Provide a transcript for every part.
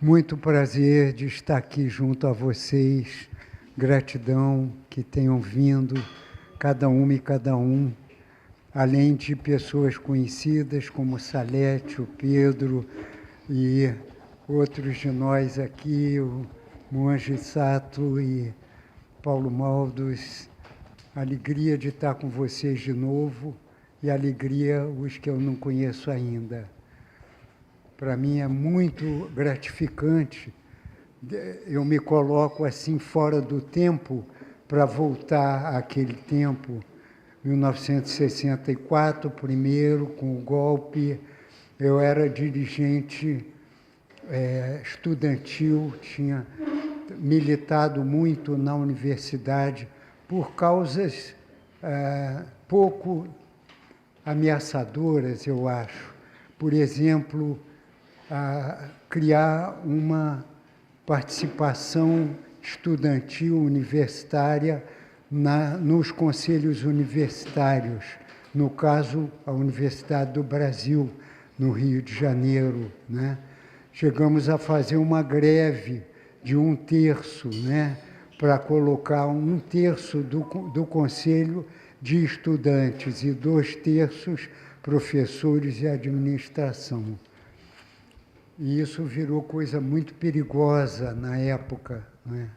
Muito prazer de estar aqui junto a vocês. Gratidão que tenham vindo, cada uma e cada um, além de pessoas conhecidas como Salete, o Pedro e outros de nós aqui, o Monge Sato e Paulo Maldos. Alegria de estar com vocês de novo e alegria os que eu não conheço ainda. Para mim é muito gratificante, eu me coloco assim fora do tempo para voltar àquele tempo, 1964, primeiro, com o golpe. Eu era dirigente estudantil, tinha militado muito na universidade por causas pouco ameaçadoras, eu acho. Por exemplo, criar uma participação estudantil universitária nos conselhos universitários, no caso, a Universidade do Brasil, no Rio de Janeiro, né? Chegamos a fazer uma greve de 1/3, né? Para colocar 1/3 do conselho de estudantes e 2/3 professores e administração. E isso virou coisa muito perigosa na época, né?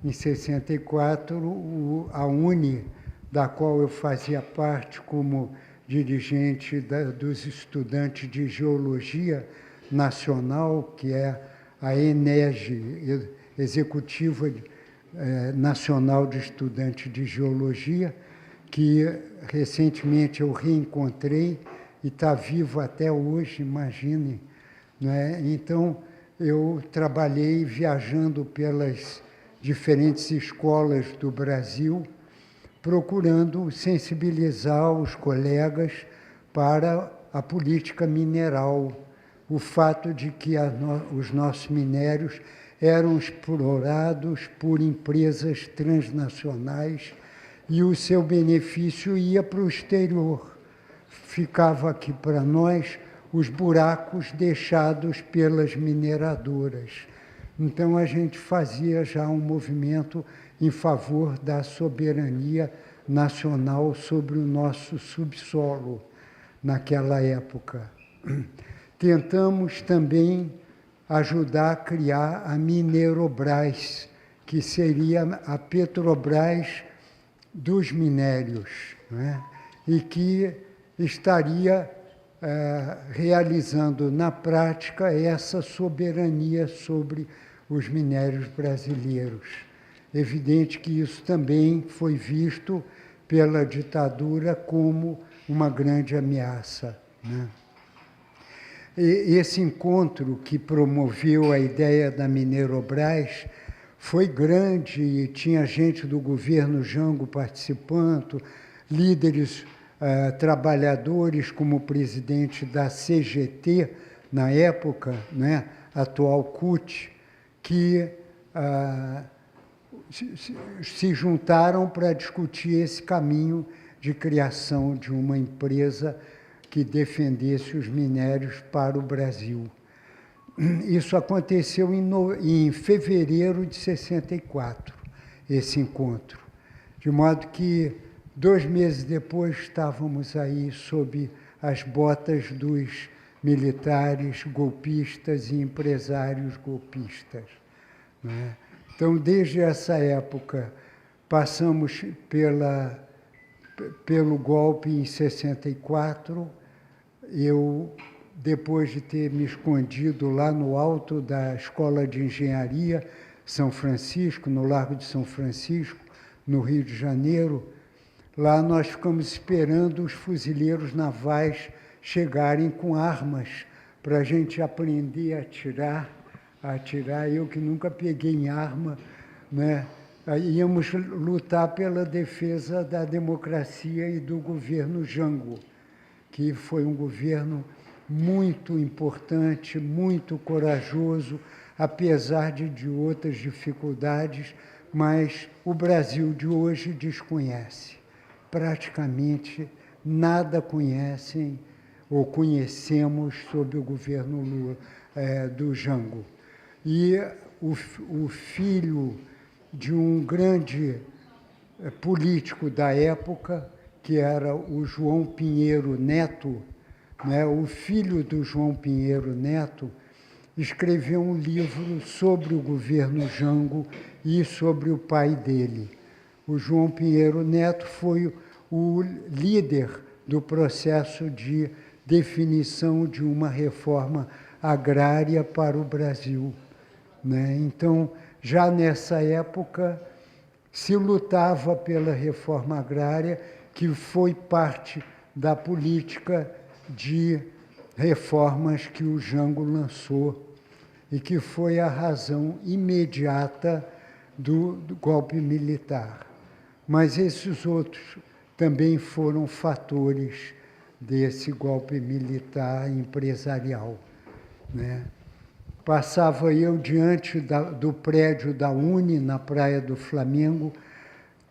Em 64, a UNE, da qual eu fazia parte como dirigente dos estudantes de Geologia Nacional, que é a ENEG, Executiva Nacional de Estudantes de Geologia, que recentemente eu reencontrei e está vivo até hoje, imagine. Né? Então, eu trabalhei viajando pelas diferentes escolas do Brasil, procurando sensibilizar os colegas para a política mineral, o fato de que os nossos minérios eram explorados por empresas transnacionais e o seu benefício ia para o exterior. Ficava aqui para nós os buracos deixados pelas mineradoras. Então, a gente fazia já um movimento em favor da soberania nacional sobre o nosso subsolo, naquela época. Tentamos também ajudar a criar a Minerobras, que seria a Petrobras dos minérios, né? E que estaria realizando na prática essa soberania sobre os minérios brasileiros. Evidente que isso também foi visto pela ditadura como uma grande ameaça, né? E esse encontro que promoveu a ideia da Minerobras foi grande e tinha gente do governo Jango participando, líderes trabalhadores como o presidente da CGT, na época, né, atual CUT, que se juntaram para discutir esse caminho de criação de uma empresa que defendesse os minérios para o Brasil. Isso aconteceu em fevereiro de 64, esse encontro, de modo que 2 meses depois, estávamos aí sob as botas dos militares golpistas e empresários golpistas, né? Então, desde essa época, passamos pelo golpe em 64. Eu, depois de ter me escondido lá no alto da Escola de Engenharia São Francisco, no Largo de São Francisco, no Rio de Janeiro, lá nós ficamos esperando os fuzileiros navais chegarem com armas para a gente aprender a atirar. Eu que nunca peguei em arma, né? Íamos lutar pela defesa da democracia e do governo Jango, que foi um governo muito importante, muito corajoso, apesar de outras dificuldades, mas o Brasil de hoje desconhece. Praticamente nada conhecem ou conhecemos sobre o governo do Jango. e o filho de um grande político da época, que era o João Pinheiro Neto, né? O filho do João Pinheiro Neto escreveu um livro sobre o governo Jango e sobre o pai dele. O João Pinheiro Neto foi o líder do processo de definição de uma reforma agrária para o Brasil, né? Então, já nessa época, se lutava pela reforma agrária, que foi parte da política de reformas que o Jango lançou e que foi a razão imediata do golpe militar. Mas esses outros também foram fatores desse golpe militar empresarial, né? Passava eu diante do prédio da Uni, na Praia do Flamengo,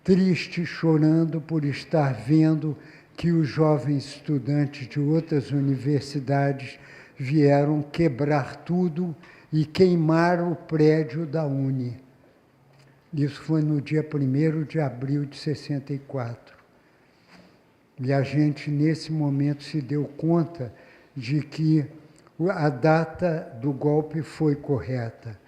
triste, chorando por estar vendo que os jovens estudantes de outras universidades vieram quebrar tudo e queimar o prédio da Uni. Isso foi no dia 1º de abril de 64. E a gente, nesse momento, se deu conta de que a data do golpe foi correta.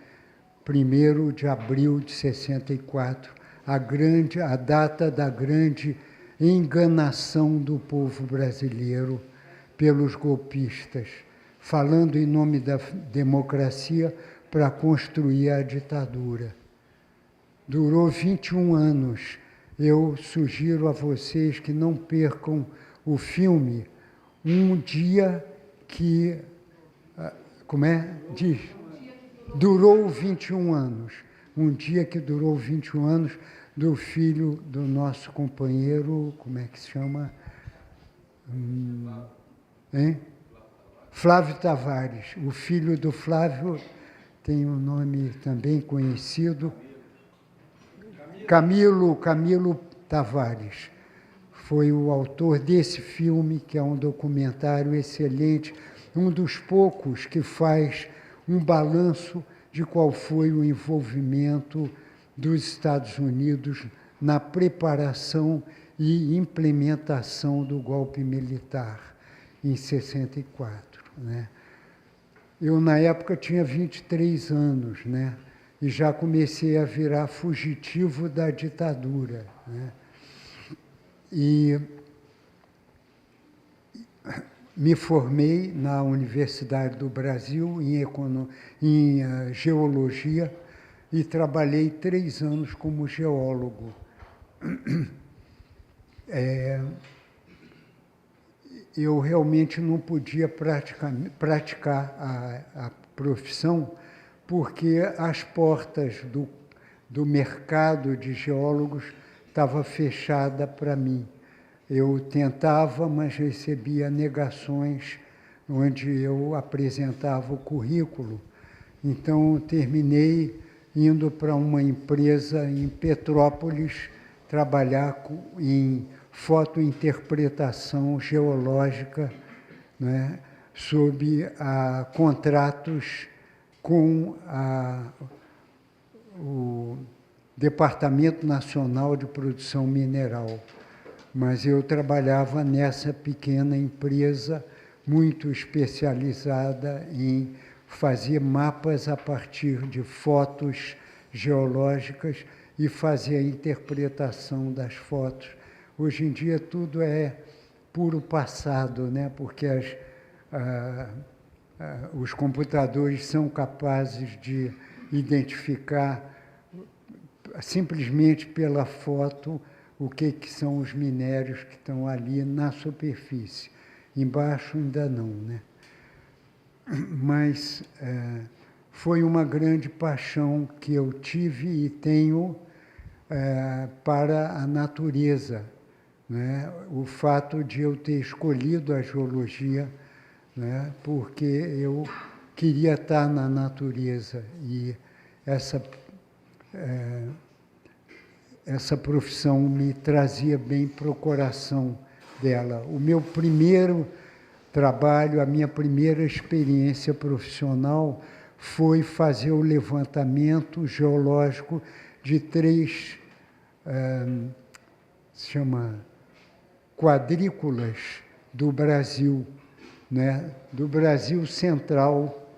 1º de abril de 64, a data da grande enganação do povo brasileiro pelos golpistas, falando em nome da democracia para construir a ditadura. Durou 21 anos. Eu sugiro a vocês que não percam o filme Um Dia que... Como é? Diz. Durou 21 anos. Um dia que durou 21 anos do filho do nosso companheiro, como é que se chama? Hein? Flávio Tavares. O filho do Flávio tem um nome também conhecido. Camilo Tavares. Foi o autor desse filme, que é um documentário excelente, um dos poucos que faz um balanço de qual foi o envolvimento dos Estados Unidos na preparação e implementação do golpe militar em 64, né? Eu, na época, tinha 23 anos, né? E já comecei a virar fugitivo da ditadura, né? E me formei na Universidade do Brasil em geologia e trabalhei 3 anos como geólogo. Eu realmente não podia praticar a profissão porque as portas do mercado de geólogos estavam fechadas para mim. Eu tentava, mas recebia negações onde eu apresentava o currículo. Então, terminei indo para uma empresa em Petrópolis trabalhar em fotointerpretação geológica, né, sob contratos com o Departamento Nacional de Produção Mineral. Mas eu trabalhava nessa pequena empresa muito especializada em fazer mapas a partir de fotos geológicas e fazer a interpretação das fotos. Hoje em dia tudo é puro passado, né? Porque os computadores são capazes de identificar simplesmente pela foto o que são os minérios que estão ali na superfície. Embaixo ainda não, né? Mas foi uma grande paixão que eu tive e tenho para a natureza, né? O fato de eu ter escolhido a geologia, né? Porque eu queria estar na natureza e essa profissão me trazia bem para o coração dela. O meu primeiro trabalho, a minha primeira experiência profissional foi fazer o levantamento geológico de 3, se chama quadrículas do Brasil, né? Do Brasil Central,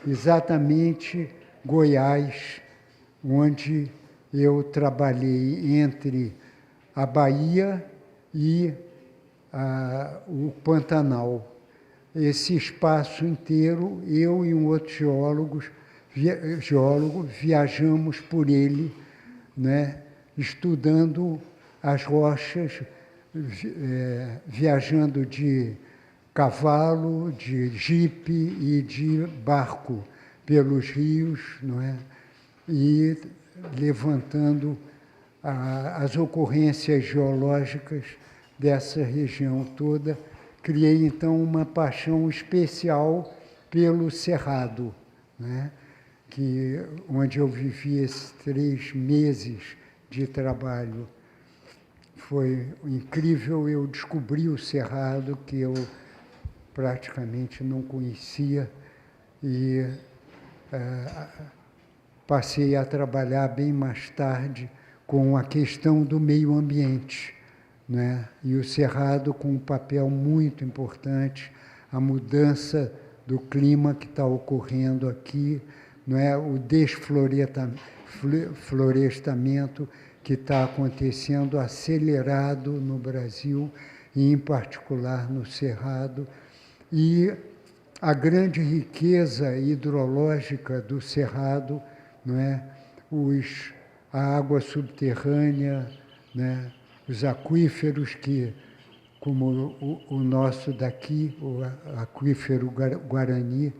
exatamente Goiás, onde eu trabalhei entre a Bahia e o Pantanal. Esse espaço inteiro, eu e um outro geólogo viajamos por ele, né, estudando as rochas, viajando de cavalo, de jipe e de barco pelos rios, não é? E levantando as ocorrências geológicas dessa região toda. Criei, então, uma paixão especial pelo Cerrado, né? Onde eu vivi esses 3 meses de trabalho. Foi incrível, eu descobri o Cerrado, que eu praticamente não conhecia, e passei a trabalhar bem mais tarde com a questão do meio ambiente, né? E o Cerrado com um papel muito importante, a mudança do clima que está ocorrendo aqui, não é? O desflorestamento que está acontecendo acelerado no Brasil, e em particular no Cerrado, e a grande riqueza hidrológica do Cerrado, não é? A água subterrânea, né? Os aquíferos como o nosso daqui, o aquífero Guarani,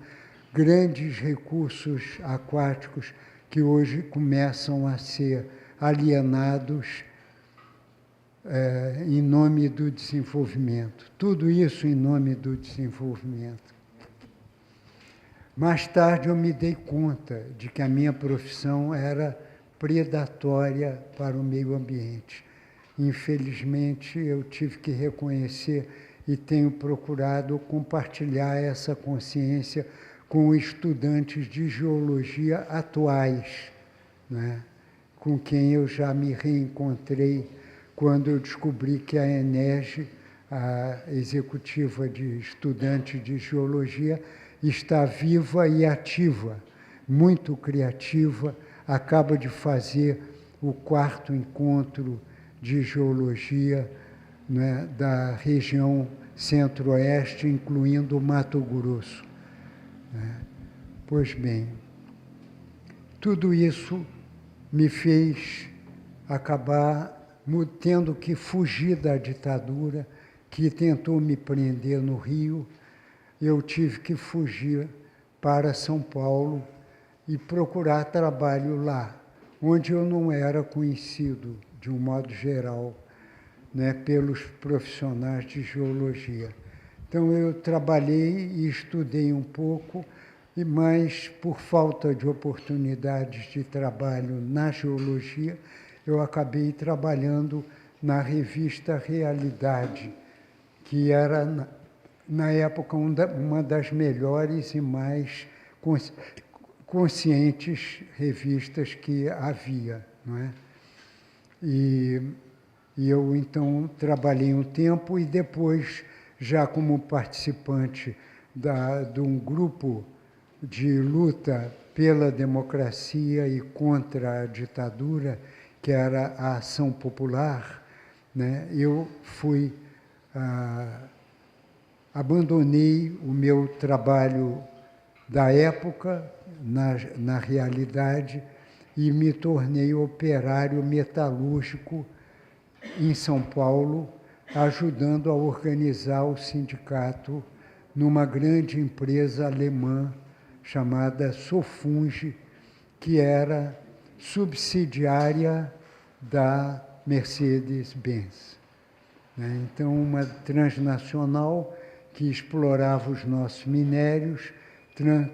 grandes recursos aquáticos que hoje começam a ser alienados em nome do desenvolvimento. Tudo isso em nome do desenvolvimento. Mais tarde eu me dei conta de que a minha profissão era predatória para o meio ambiente. Infelizmente, eu tive que reconhecer e tenho procurado compartilhar essa consciência com estudantes de geologia atuais, né? Com quem eu já me reencontrei quando eu descobri que a ENERJ, a executiva de estudantes de geologia, está viva e ativa, muito criativa, acaba de fazer o 4º encontro de geologia, né, da região centro-oeste, incluindo o Mato Grosso, né? Pois bem, tudo isso me fez acabar tendo que fugir da ditadura, que tentou me prender no Rio. Eu tive que fugir para São Paulo e procurar trabalho lá, onde eu não era conhecido, de um modo geral, né, pelos profissionais de geologia. Então, eu trabalhei e estudei um pouco, mas, por falta de oportunidades de trabalho na geologia, eu acabei trabalhando na revista Realidade, que era, na época, uma das melhores e mais conscientes revistas que havia, não é? E eu, então, trabalhei um tempo e depois, já como participante de um grupo de luta pela democracia e contra a ditadura, que era a Ação Popular, né, eu abandonei o meu trabalho da época, na Realidade, e me tornei operário metalúrgico em São Paulo, ajudando a organizar o sindicato numa grande empresa alemã chamada Sofunge, que era subsidiária da Mercedes-Benz, né? Então, uma transnacional que explorava os nossos minérios,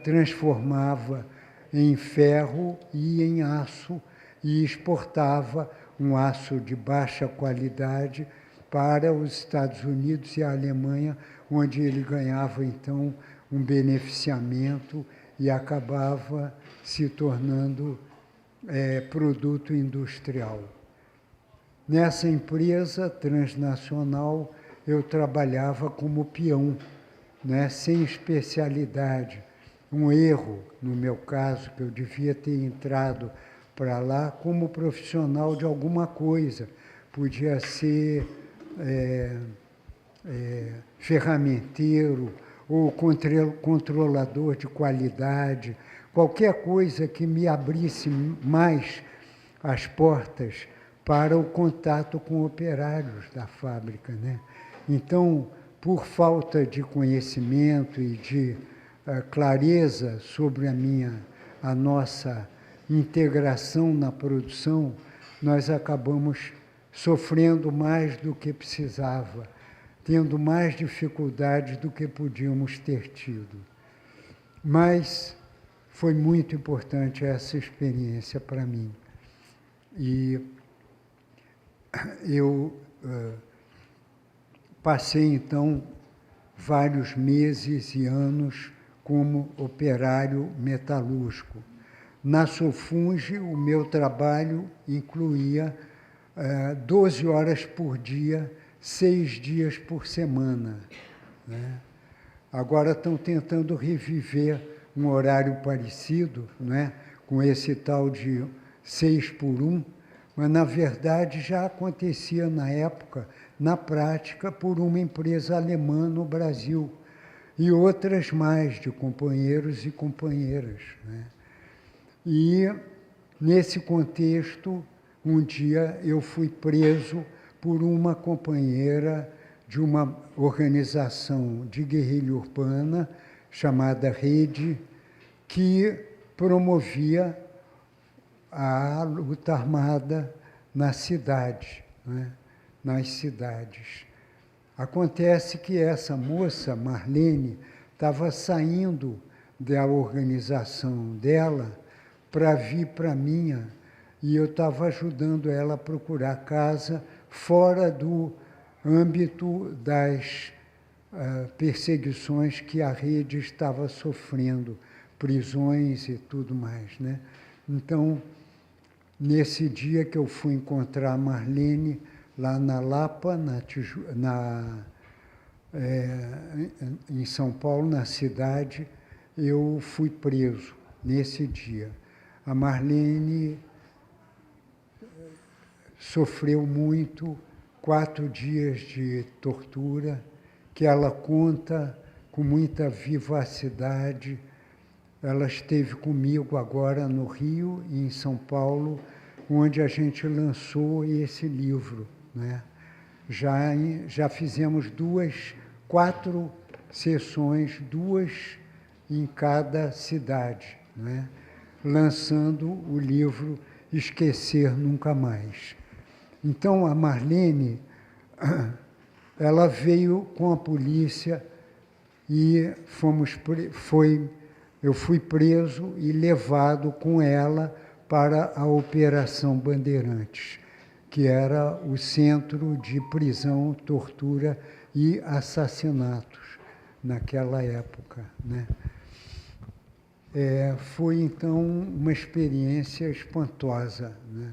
transformava em ferro e em aço e exportava um aço de baixa qualidade para os Estados Unidos e a Alemanha, onde ele ganhava, então, um beneficiamento e acabava se tornando produto industrial. Nessa empresa transnacional, eu trabalhava como peão, né, sem especialidade. Um erro, no meu caso, que eu devia ter entrado para lá como profissional de alguma coisa. Podia ser ferramenteiro ou controlador de qualidade, qualquer coisa que me abrisse mais as portas para o contato com operários da fábrica, né? Então, por falta de conhecimento e de clareza sobre a nossa integração na produção, nós acabamos sofrendo mais do que precisava, tendo mais dificuldades do que podíamos ter tido. Mas foi muito importante essa experiência para mim. E eu passei, então, vários meses e anos como operário metalúrgico. Na Sofunge, o meu trabalho incluía 12 horas por dia, 6 dias por semana, né? Agora estão tentando reviver um horário parecido, né, com esse tal de 6 por 1, mas, na verdade, já acontecia na época, na prática, por uma empresa alemã no Brasil, e outras mais, de companheiros e companheiras, né? E, nesse contexto, um dia eu fui preso por uma companheira de uma organização de guerrilha urbana, chamada Rede, que promovia a luta armada na cidade, né? Nas cidades. Acontece que essa moça, Marlene, estava saindo da organização dela para vir para a minha, e eu estava ajudando ela a procurar casa fora do âmbito das perseguições que a Rede estava sofrendo, prisões e tudo mais, né? Então, nesse dia que eu fui encontrar a Marlene, lá na Lapa, em São Paulo, na cidade, eu fui preso nesse dia. A Marlene sofreu muito, 4 dias de tortura, que ela conta com muita vivacidade. Ela esteve comigo agora no Rio e em São Paulo, onde a gente lançou esse livro, né? Já fizemos 4 sessões, 2 em cada cidade, né? Lançando o livro Esquecer Nunca Mais. Então, a Marlene, ela veio com a polícia e eu fui preso e levado com ela para a Operação Bandeirantes, que era o centro de prisão, tortura e assassinatos naquela época, né? Foi, então, uma experiência espantosa, né?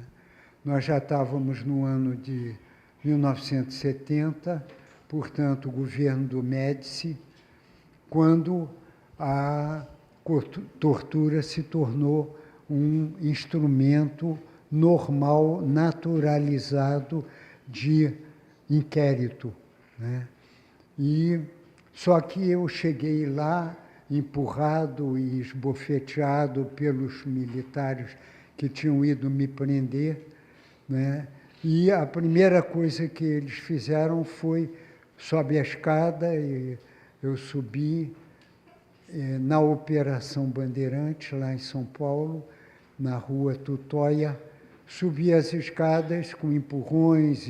Nós já estávamos no ano de 1970, portanto, o governo do Médici, quando a tortura se tornou um instrumento normal, naturalizado de inquérito, né? Só que eu cheguei lá, empurrado e esbofeteado pelos militares que tinham ido me prender, né? E a primeira coisa que eles fizeram foi sobe a escada, e eu subi na Operação Bandeirantes, lá em São Paulo, na Rua Tutóia, subi as escadas com empurrões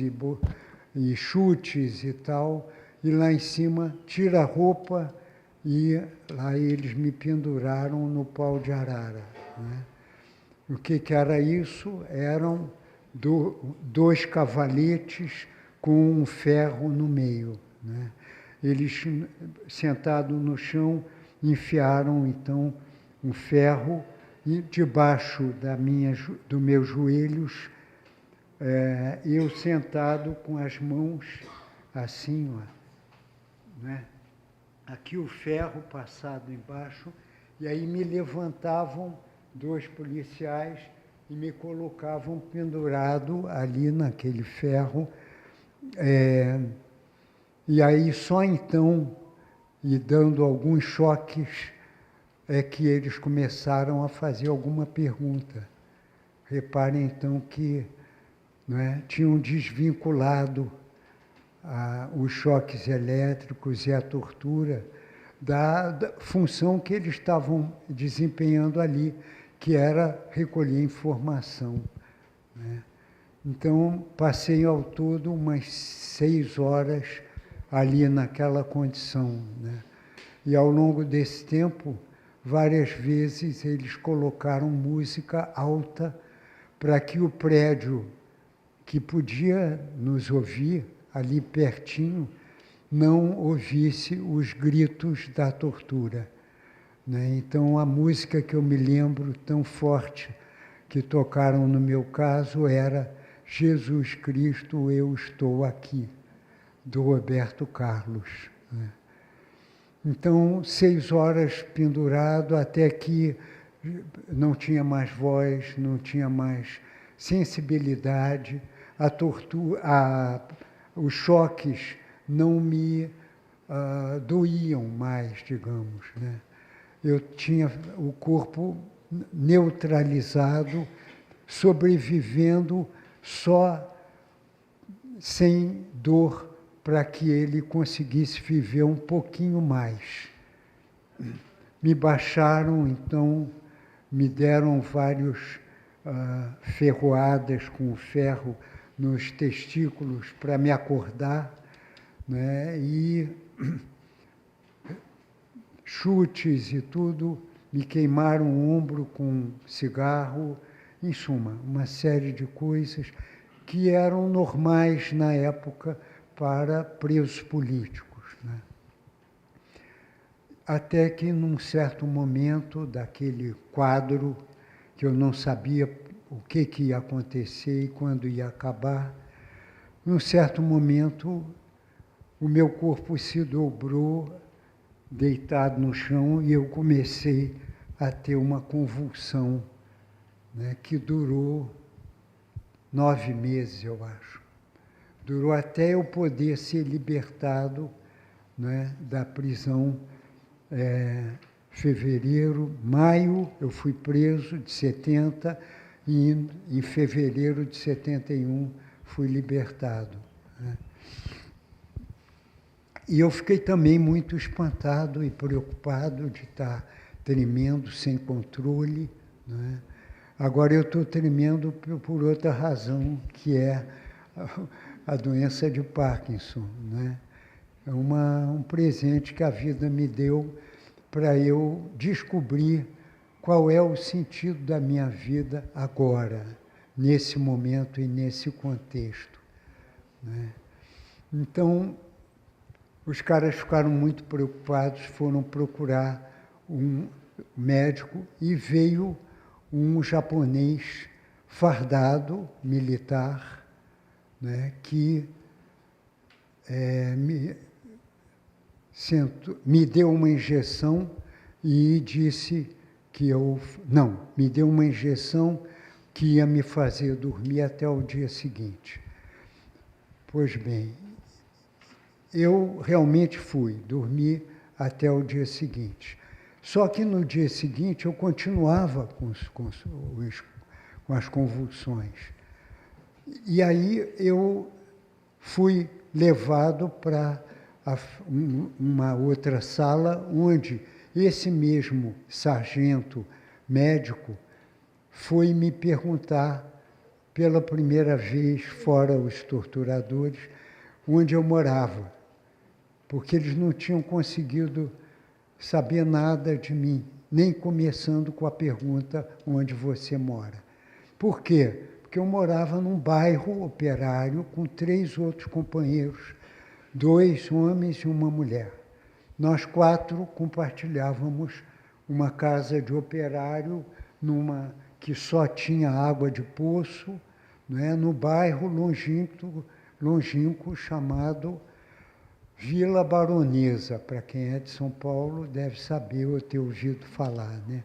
e chutes e tal, e lá em cima, tira a roupa, e lá eles me penduraram no pau de arara, né? O que era isso? Eram 2 cavaletes com um ferro no meio, né? Eles, sentados no chão, enfiaram, então, um ferro, e debaixo dos meus joelhos, eu sentado com as mãos assim, ó, né? Aqui o ferro passado embaixo, e aí me levantavam 2 policiais e me colocavam pendurado ali naquele ferro. E aí só então, e dando alguns choques, é que eles começaram a fazer alguma pergunta. Reparem então que, né, tinham desvinculado os choques elétricos e a tortura da função que eles estavam desempenhando ali, que era recolher informação, né? Então, passei ao todo umas 6 horas ali naquela condição, né? E ao longo desse tempo, várias vezes eles colocaram música alta para que o prédio que podia nos ouvir ali pertinho não ouvisse os gritos da tortura, né? Então, a música que eu me lembro tão forte que tocaram no meu caso era Jesus Cristo, eu estou aqui, do Roberto Carlos, né? Então, 6 horas pendurado, até que não tinha mais voz, não tinha mais sensibilidade, a tortura, os choques não me doíam mais, digamos, né? Eu tinha o corpo neutralizado, sobrevivendo só sem dor, para que ele conseguisse viver um pouquinho mais. Me baixaram, então, me deram vários ferroadas com o ferro nos testículos para me acordar, né? E chutes e tudo, me queimaram o ombro com cigarro, em suma, uma série de coisas que eram normais na época para presos políticos, né? Até que, num certo momento daquele quadro, que eu não sabia o que ia acontecer e quando ia acabar, num certo momento, o meu corpo se dobrou, deitado no chão, e eu comecei a ter uma convulsão, né, que durou 9 meses, eu acho. Durou até eu poder ser libertado, né, da prisão. Maio, eu fui preso de 70, e em fevereiro de 71 fui libertado, né? E eu fiquei também muito espantado e preocupado de estar tremendo, sem controle, né? Agora eu estou tremendo por outra razão, que é a doença de Parkinson, né? É um presente que a vida me deu para eu descobrir qual é o sentido da minha vida agora, nesse momento e nesse contexto, né? Então, os caras ficaram muito preocupados, foram procurar um médico e veio um japonês fardado, militar, né, que me deu uma injeção e disse que me deu uma injeção que ia me fazer dormir até o dia seguinte. Pois bem, eu realmente fui dormir até o dia seguinte. Só que no dia seguinte eu continuava com as convulsões. E aí eu fui levado para uma outra sala, onde esse mesmo sargento médico foi me perguntar pela primeira vez, fora os torturadores, onde eu morava, porque eles não tinham conseguido saber nada de mim, nem começando com a pergunta: onde você mora? Por quê? Porque eu morava num bairro operário com 3 outros companheiros, 2 homens e uma mulher. Nós 4 compartilhávamos uma casa de operário que só tinha água de poço, né, no bairro longínquo chamado Vila Baronesa. Para quem é de São Paulo deve saber ou ter ouvido falar, né?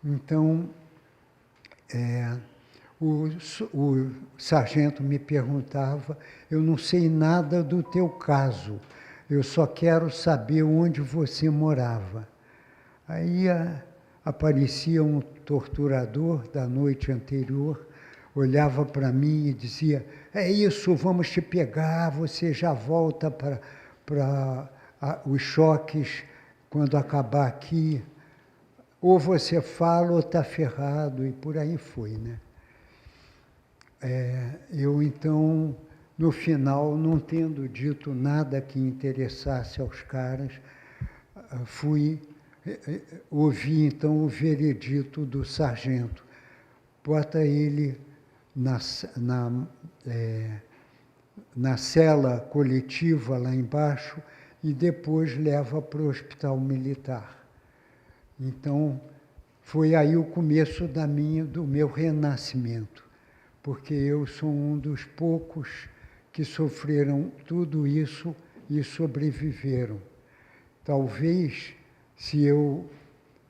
Então, o sargento me perguntava: eu não sei nada do teu caso, eu só quero saber onde você morava. Aí aparecia um torturador da noite anterior, olhava para mim e dizia: é isso, vamos te pegar, você já volta para os choques quando acabar aqui. Ou você fala ou está ferrado, e por aí foi, né? Eu, então, no final, não tendo dito nada que interessasse aos caras, ouvi, então, o veredito do sargento. Bota ele na cela coletiva lá embaixo e depois leva para o hospital militar. Então, foi aí o começo do meu renascimento, porque eu sou um dos poucos que sofreram tudo isso e sobreviveram. Talvez, se eu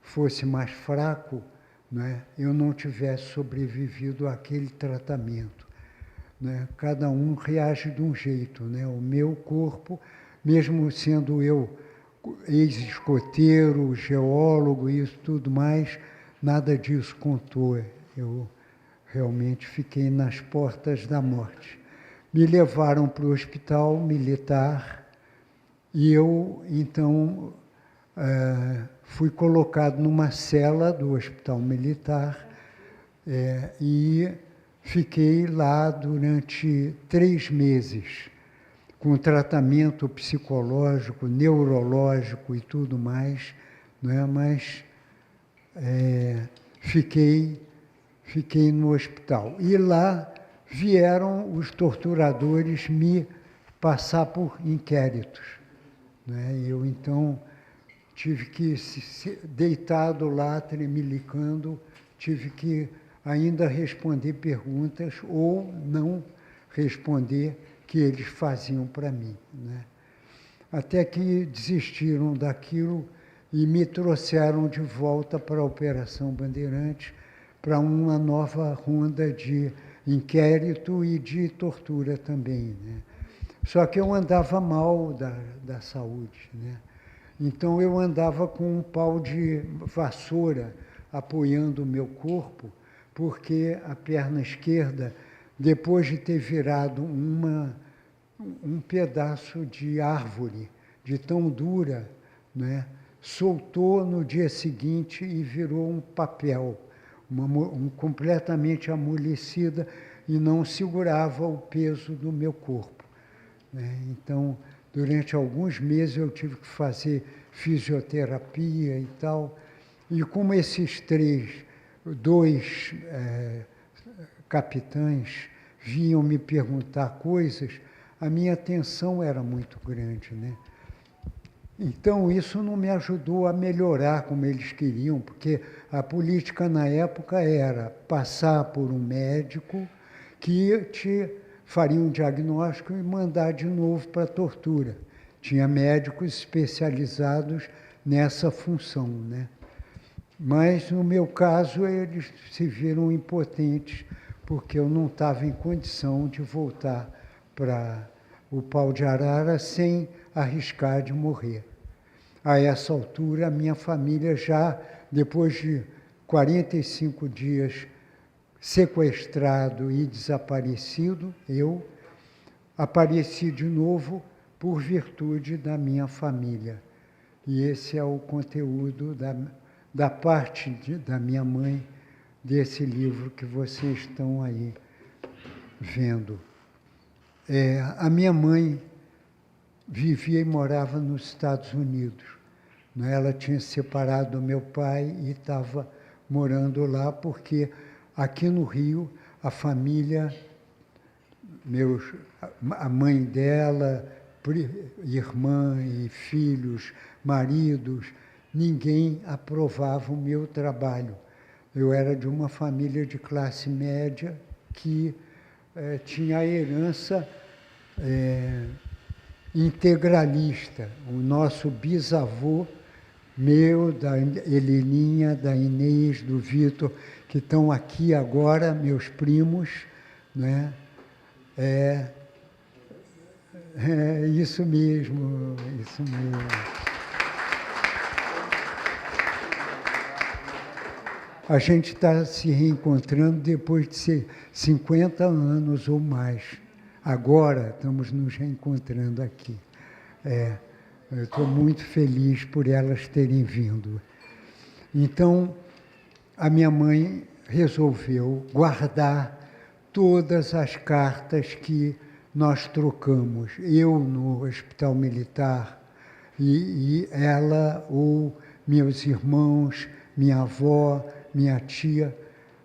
fosse mais fraco, né, eu não tivesse sobrevivido àquele tratamento, né? Cada um reage de um jeito, né? O meu corpo, mesmo sendo eu ex-escoteiro, geólogo e isso tudo mais, nada disso contou. Eu realmente fiquei nas portas da morte. Me levaram para o hospital militar e eu, então, fui colocado numa cela do hospital militar e fiquei lá durante 3 meses, com tratamento psicológico, neurológico e tudo mais, né? Mas fiquei no hospital. E lá vieram os torturadores me passar por inquéritos, né? Eu, então, tive que, deitado lá, tremelicando, tive que ainda responder perguntas ou não responder que eles faziam para mim, né? Até que desistiram daquilo e me trouxeram de volta para a Operação Bandeirantes, para uma nova ronda de inquérito e de tortura também, né? Só que eu andava mal da saúde, né? Então eu andava com um pau de vassoura apoiando o meu corpo, porque a perna esquerda, depois de ter virado um pedaço de árvore, de tão dura, né, soltou no dia seguinte e virou um papel, completamente amolecida e não segurava o peso do meu corpo, né? Então, durante alguns meses eu tive que fazer fisioterapia e tal, e como esses dois capitães vinham me perguntar coisas, a minha atenção era muito grande, né? Então, isso não me ajudou a melhorar como eles queriam, porque a política na época era passar por um médico que te faria um diagnóstico e mandar de novo para a tortura. Tinha médicos especializados nessa função, né? Mas, no meu caso, eles se viram impotentes, porque eu não estava em condição de voltar para o pau de arara sem arriscar de morrer. A essa altura, a minha família já, depois de 45 dias sequestrado e desaparecido, eu apareci de novo por virtude da minha família. E esse é o conteúdo da parte da minha mãe, desse livro que vocês estão aí vendo. A minha mãe vivia e morava nos Estados Unidos, né? Ela tinha se separado do meu pai e estava morando lá porque aqui no Rio a família, a mãe dela, irmã e filhos, maridos, ninguém aprovava o meu trabalho. Eu era de uma família de classe média que tinha a herança integralista. O nosso bisavô, meu, da Heleninha, da Inês, do Vitor, que estão aqui agora, meus primos, né? É isso mesmo, isso mesmo. A gente está se reencontrando depois de ser 50 anos ou mais. Agora estamos nos reencontrando aqui. Eu estou muito feliz por elas terem vindo. Então, a minha mãe resolveu guardar todas as cartas que nós trocamos. Eu no Hospital Militar e ela ou meus irmãos, minha avó, minha tia,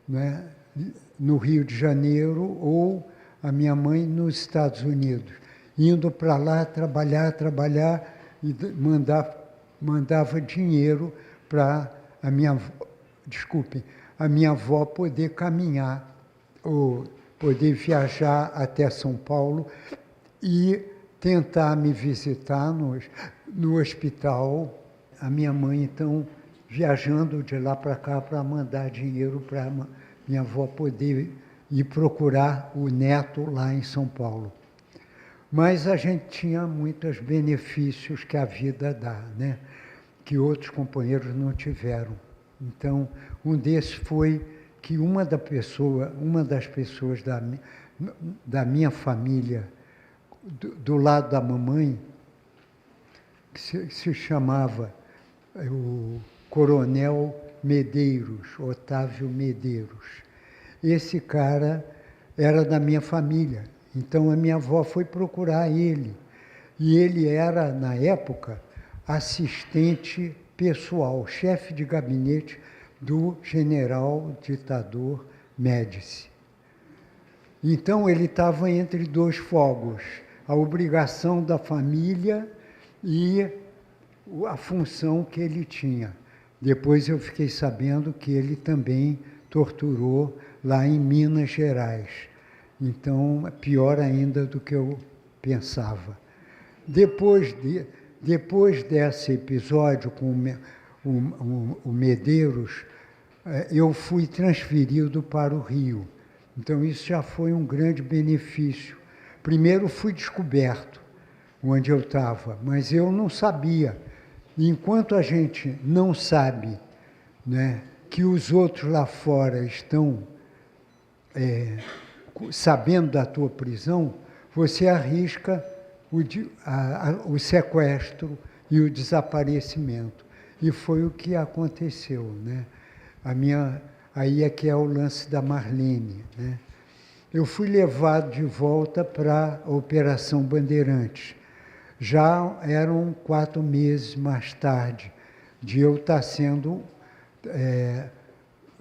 né, no Rio de Janeiro, ou a minha mãe nos Estados Unidos, indo para lá trabalhar e mandava dinheiro para a minha avó poder caminhar, ou poder viajar até São Paulo e tentar me visitar no hospital. A minha mãe, então, viajando de lá para cá para mandar dinheiro para minha avó poder ir procurar o neto lá em São Paulo. Mas a gente tinha muitos benefícios que a vida dá, né? Que outros companheiros não tiveram. Então, um desses foi que uma das pessoas da minha família, do lado da mamãe, que se chamava o Coronel Medeiros, Otávio Medeiros. Esse cara era da minha família, então a minha avó foi procurar ele. E ele era, na época, assistente pessoal, chefe de gabinete do general ditador Médici. Então ele estava entre dois fogos, a obrigação da família e a função que ele tinha. Depois eu fiquei sabendo que ele também torturou lá em Minas Gerais. Então, pior ainda do que eu pensava. Depois desse episódio com o Medeiros, eu fui transferido para o Rio. Então, isso já foi um grande benefício. Primeiro, fui descoberto onde eu estava, mas eu não sabia. Enquanto a gente não sabe, né, que os outros lá fora estão sabendo da tua prisão, você arrisca o sequestro e o desaparecimento. E foi o que aconteceu, né? Aí é que é o lance da Marlene, né? Eu fui levado de volta para a Operação Bandeirantes. Já eram 4 meses mais tarde de eu estar sendo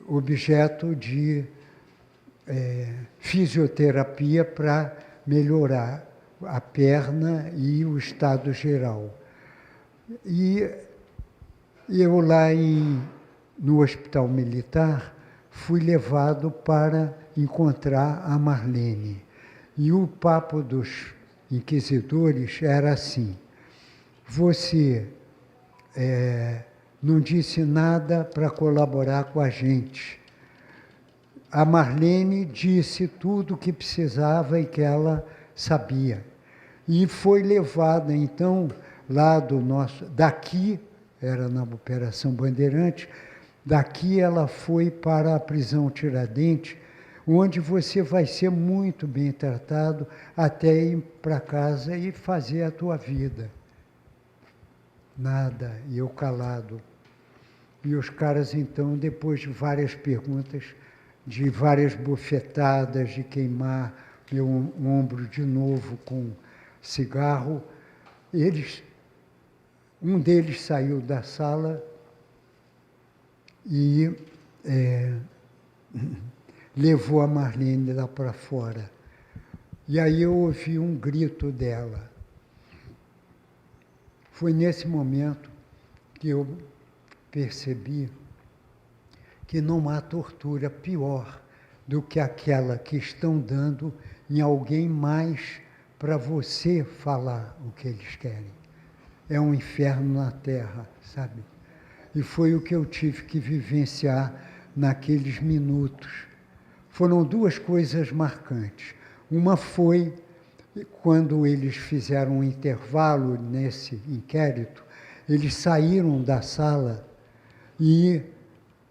objeto de fisioterapia para melhorar a perna e o estado geral. E eu lá no Hospital Militar fui levado para encontrar a Marlene. E o papo dos inquisidores era assim: você não disse nada para colaborar com a gente. A Marlene disse tudo o que precisava e que ela sabia. E foi levada, então, lá daqui, era na Operação Bandeirante, daqui ela foi para a prisão Tiradentes, onde você vai ser muito bem tratado até ir para casa e fazer a tua vida. Nada, e eu calado. E os caras, então, depois de várias perguntas, de várias bofetadas, de queimar meu ombro de novo com cigarro, um deles saiu da sala e levou a Marlene lá para fora. E aí eu ouvi um grito dela. Foi nesse momento que eu percebi que não há tortura pior do que aquela que estão dando em alguém mais para você falar o que eles querem. É um inferno na Terra, sabe? E foi o que eu tive que vivenciar naqueles minutos. Foram duas coisas marcantes. Uma foi quando eles fizeram um intervalo nesse inquérito, eles saíram da sala e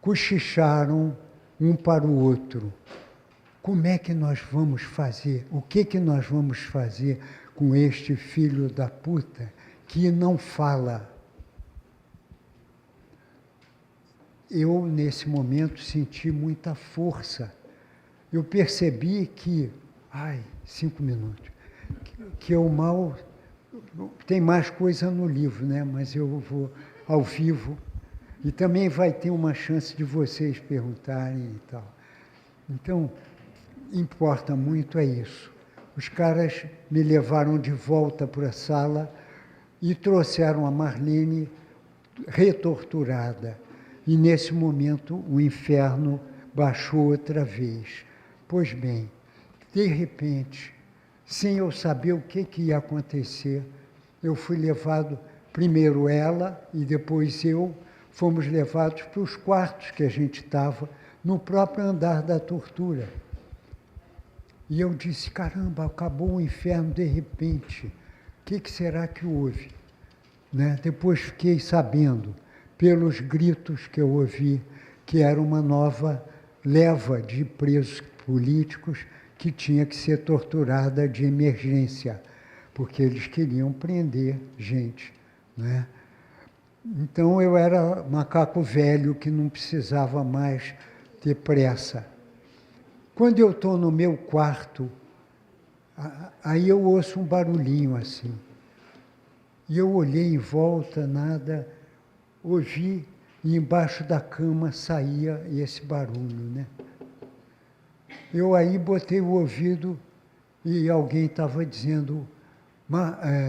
cochicharam um para o outro. Como é que nós vamos fazer? O que nós vamos fazer com este filho da puta que não fala? Eu, nesse momento, senti muita força. Eu percebi que... 5 minutos. Que eu mal... Tem mais coisa no livro, né? Mas eu vou ao vivo. E também vai ter uma chance de vocês perguntarem e tal. Então, importa muito é isso. Os caras me levaram de volta para a sala e trouxeram a Marlene retorturada. E, nesse momento, o inferno baixou outra vez. Pois bem, de repente, sem eu saber o que ia acontecer, eu fui levado, primeiro ela e depois eu, fomos levados para os quartos que a gente estava, no próprio andar da tortura. E eu disse, caramba, acabou o inferno de repente. O que será que houve? Né? Depois fiquei sabendo, pelos gritos que eu ouvi, que era uma nova leva de presos políticos que tinha que ser torturada de emergência, porque eles queriam prender gente, né? Então eu era macaco velho que não precisava mais ter pressa. Quando eu estou no meu quarto, aí eu ouço um barulhinho assim. E eu olhei em volta, nada, ouvi, e embaixo da cama saía esse barulho, né? Eu aí botei o ouvido e alguém estava dizendo,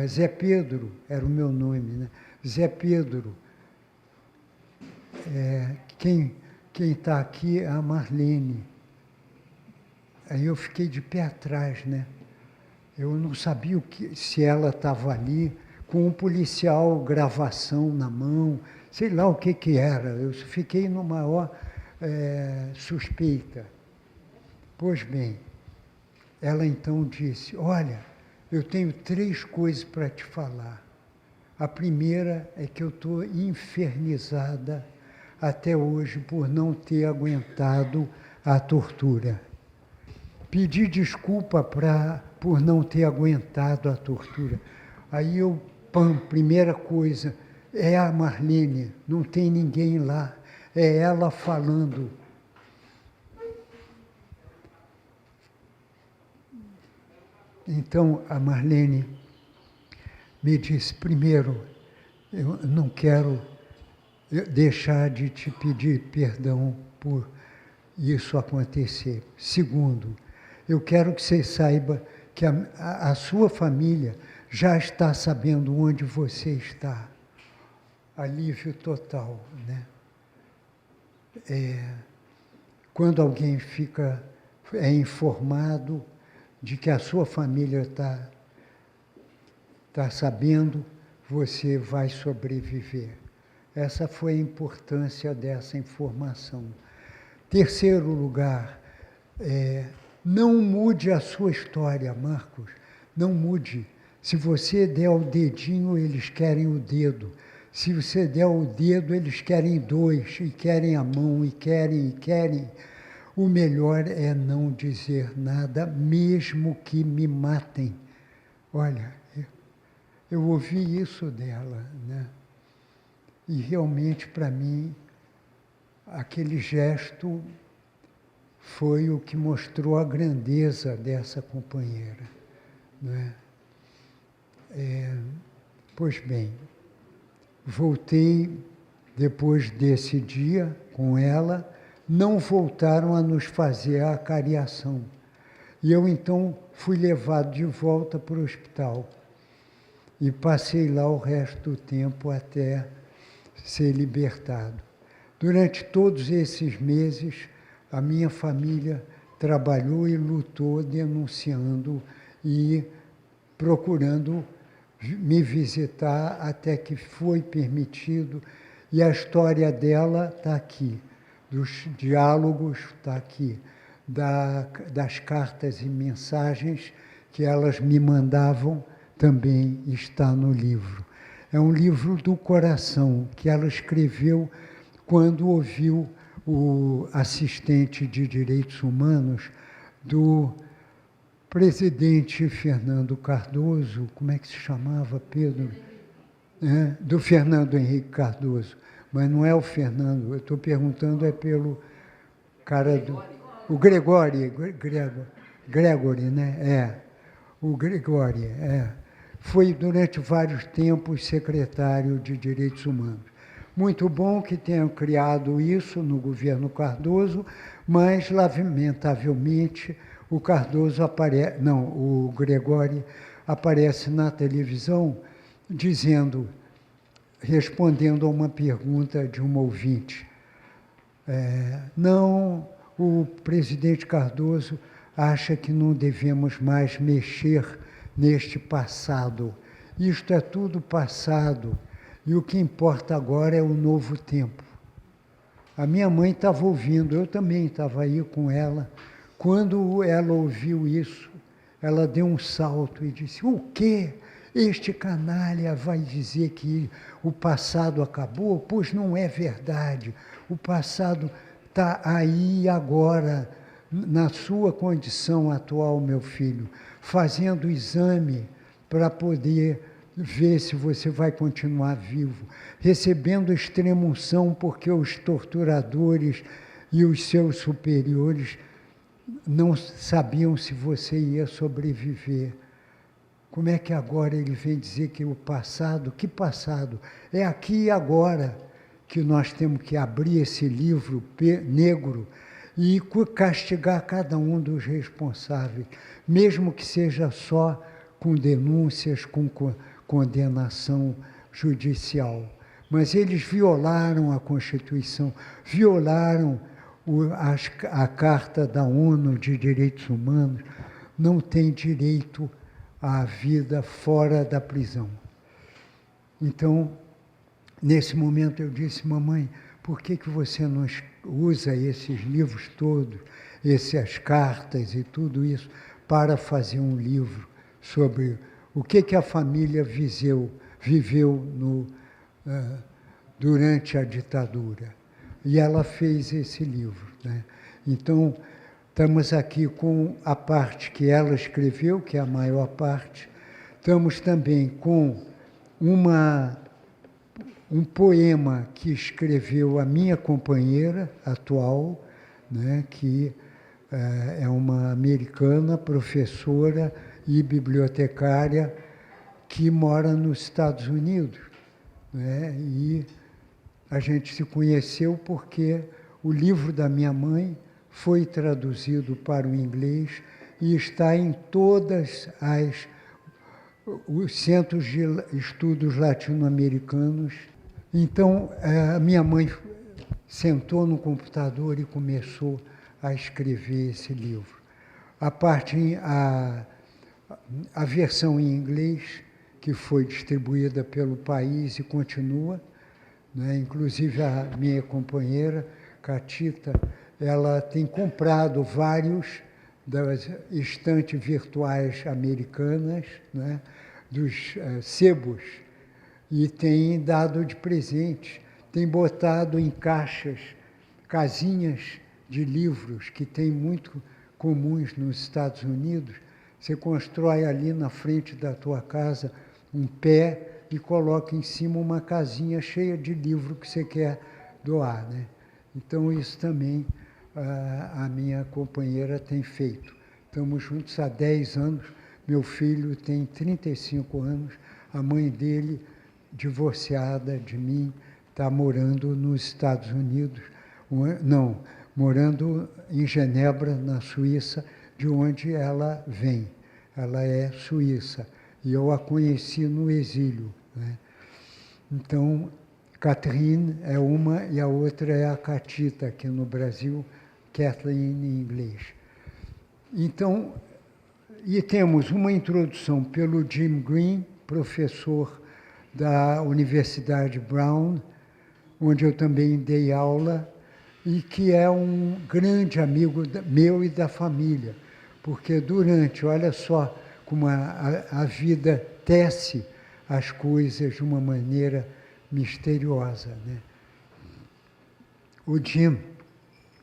Zé Pedro, era o meu nome, né? Zé Pedro, quem está aqui é a Marlene. Aí eu fiquei de pé atrás, né? Eu não sabia se ela estava ali, com um policial, gravação na mão, sei lá o que era. Eu fiquei no maior suspeita. Pois bem, ela então disse, olha, eu tenho 3 coisas para te falar. A primeira é que eu estou infernizada até hoje por não ter aguentado a tortura. Pedi desculpa por não ter aguentado a tortura. Aí eu, primeira coisa, é a Marlene, não tem ninguém lá, é ela falando. Então, a Marlene me disse, primeiro, eu não quero deixar de te pedir perdão por isso acontecer. Segundo, eu quero que você saiba que a sua família já está sabendo onde você está. Alívio total, né? Quando alguém é informado de que a sua família está sabendo, você vai sobreviver. Essa foi a importância dessa informação. Terceiro lugar, não mude a sua história, Marcos. Não mude. Se você der o dedinho, eles querem o dedo. Se você der o dedo, eles querem 2, e querem a mão, e querem. O melhor é não dizer nada, mesmo que me matem. Olha, eu ouvi isso dela, né? E realmente, para mim, aquele gesto foi o que mostrou a grandeza dessa companheira, né? Pois bem, voltei depois desse dia com ela, não voltaram a nos fazer a acariação. E eu, então, fui levado de volta para o hospital. E passei lá o resto do tempo até ser libertado. Durante todos esses meses, a minha família trabalhou e lutou denunciando e procurando me visitar até que foi permitido. E a história dela está aqui, dos diálogos está aqui, das cartas e mensagens que elas me mandavam também está no livro. É um livro do coração que ela escreveu quando ouviu o assistente de direitos humanos do presidente Fernando Cardoso, como é que se chamava, Pedro? Do Fernando Henrique Cardoso. Mas não é o Fernando, eu estou perguntando, é pelo cara do... O Gregory, né? O Gregory, Foi durante vários tempos secretário de Direitos Humanos. Muito bom que tenham criado isso no governo Cardoso, mas, lamentavelmente, o Gregory aparece na televisão respondendo a uma pergunta de uma ouvinte. Não, o presidente Cardoso acha que não devemos mais mexer neste passado. Isto é tudo passado, e o que importa agora é o novo tempo. A minha mãe estava ouvindo, eu também estava aí com ela. Quando ela ouviu isso, ela deu um salto e disse: o quê? Este canalha vai dizer que o passado acabou? Pois não é verdade. O passado está aí agora, na sua condição atual, meu filho, fazendo exame para poder ver se você vai continuar vivo, recebendo extrema-unção porque os torturadores e os seus superiores não sabiam se você ia sobreviver. Como é que agora ele vem dizer que o passado, que passado? É aqui e agora que nós temos que abrir esse livro negro e castigar cada um dos responsáveis, mesmo que seja só com denúncias, com condenação judicial. Mas eles violaram a Constituição, violaram a Carta da ONU de Direitos Humanos, não tem direito à vida fora da prisão. Então, nesse momento eu disse: mamãe, por que você não usa esses livros todos, essas cartas e tudo isso, para fazer um livro sobre o que a família viveu durante a ditadura? E ela fez esse livro, né? Então, estamos aqui com a parte que ela escreveu, que é a maior parte. Estamos também com um poema que escreveu a minha companheira atual, né, que é uma americana, professora e bibliotecária, que mora nos Estados Unidos, né? E a gente se conheceu porque o livro da minha mãe foi traduzido para o inglês e está em todas os centros de estudos latino-americanos. Então, a minha mãe sentou no computador e começou a escrever esse livro. A versão em inglês, que foi distribuída pelo país e continua, né? Inclusive a minha companheira, Catita, ela tem comprado vários das estantes virtuais americanas, né? Dos sebos, e tem dado de presente, tem botado em casinhas de livros, que tem muito comuns nos Estados Unidos. Você constrói ali na frente da tua casa um pé e coloca em cima uma casinha cheia de livro que você quer doar, né? Então, isso também a minha companheira tem feito. Estamos juntos há 10 anos, meu filho tem 35 anos, a mãe dele, divorciada de mim, está morando nos Estados Unidos, não, morando em Genebra, na Suíça, de onde ela vem. Ela é suíça, e eu a conheci no exílio, né? Então, Catherine é uma e a outra é a Catita, aqui no Brasil, Kathleen em inglês. Então, e temos uma introdução pelo Jim Green, professor da Universidade Brown, onde eu também dei aula, e que é um grande amigo meu e da família, porque durante, olha só como a vida tece as coisas de uma maneira misteriosa, né? O Jim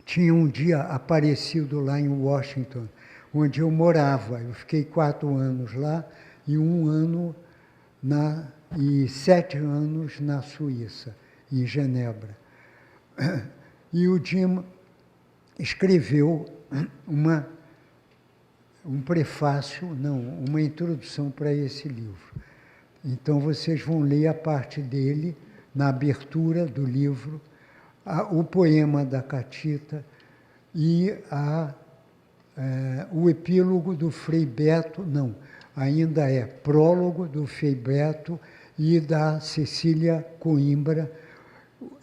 tinha um dia aparecido lá em Washington, onde eu morava. Eu fiquei 4 anos lá e 1 ano e 7 anos na Suíça, em Genebra. E o Jim escreveu um prefácio, não, uma introdução para esse livro. Então, vocês vão ler a parte dele, na abertura do livro, o poema da Catita e o epílogo do Frei Beto, não, ainda é prólogo do Frei Beto e da Cecília Coimbra,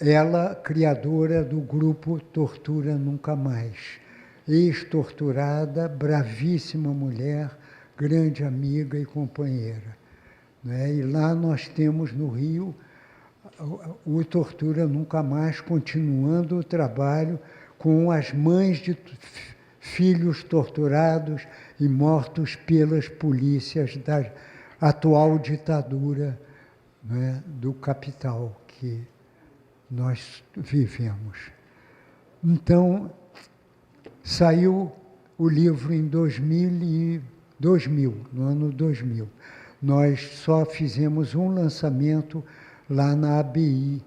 ela criadora do grupo Tortura Nunca Mais. Ex-torturada, bravíssima mulher, grande amiga e companheira. Né? E lá nós temos no Rio o Tortura Nunca Mais, continuando o trabalho com as mães de filhos torturados e mortos pelas polícias da atual ditadura, né, do capital que nós vivemos. Então, saiu o livro em 2000, no ano 2000. Nós só fizemos um lançamento lá na ABI,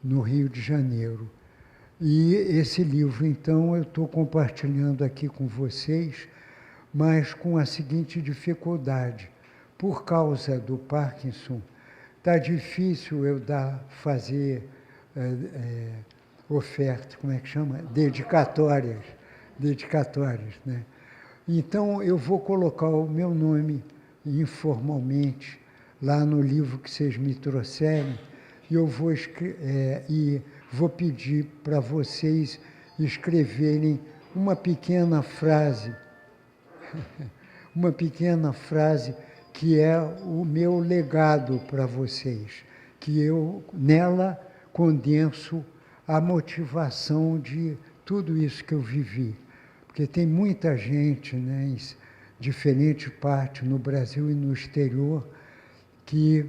no Rio de Janeiro. E esse livro, então, eu estou compartilhando aqui com vocês, mas com a seguinte dificuldade. Por causa do Parkinson, está difícil eu fazer ofertas, como é que chama? Dedicatórias, né? Então, eu vou colocar o meu nome informalmente lá no livro que vocês me trouxerem, e eu vou pedir para vocês escreverem uma pequena frase, que é o meu legado para vocês, que eu, nela, condenso a motivação de tudo isso que eu vivi. Porque tem muita gente, né, em diferentes partes, no Brasil e no exterior, que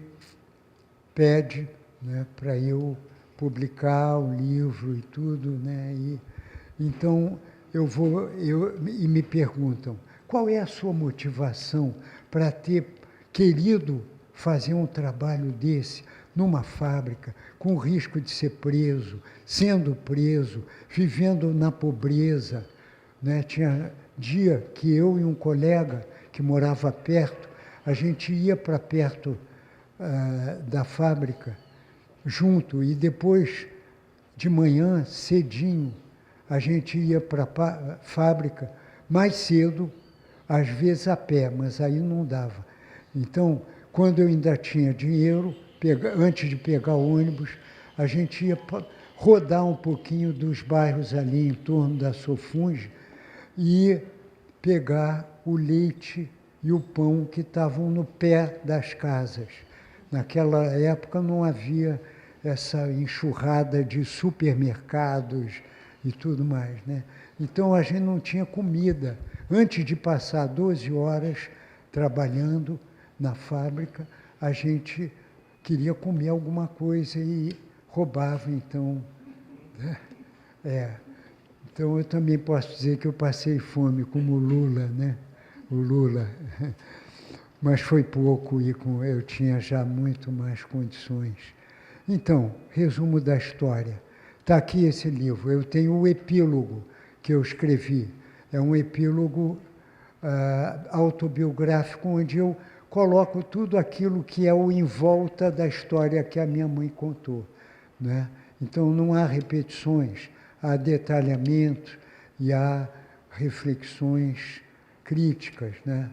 pede, né, para eu publicar o livro e tudo, né? Então, e me perguntam, qual é a sua motivação para ter querido fazer um trabalho desse numa fábrica, com o risco de ser preso, sendo preso, vivendo na pobreza, né? Tinha dia que eu e um colega que morava perto, a gente ia para perto da fábrica junto, e depois, de manhã, cedinho, a gente ia para a fábrica mais cedo, às vezes a pé, mas aí não dava. Então, quando eu ainda tinha dinheiro, antes de pegar o ônibus, a gente ia rodar um pouquinho dos bairros ali em torno da Sofunge e pegar o leite e o pão que estavam no pé das casas. Naquela época não havia essa enxurrada de supermercados e tudo mais, né? Então a gente não tinha comida. Antes de passar 12 horas trabalhando na fábrica, a gente queria comer alguma coisa e roubava, então. Então eu também posso dizer que eu passei fome como o Lula, né? O Lula. Mas foi pouco e eu tinha já muito mais condições. Então, resumo da história. Está aqui esse livro. Eu tenho o epílogo que eu escrevi. É um epílogo autobiográfico, onde eu coloco tudo aquilo que é o em volta da história que a minha mãe contou, né? Então, não há repetições, há detalhamento e há reflexões críticas, né?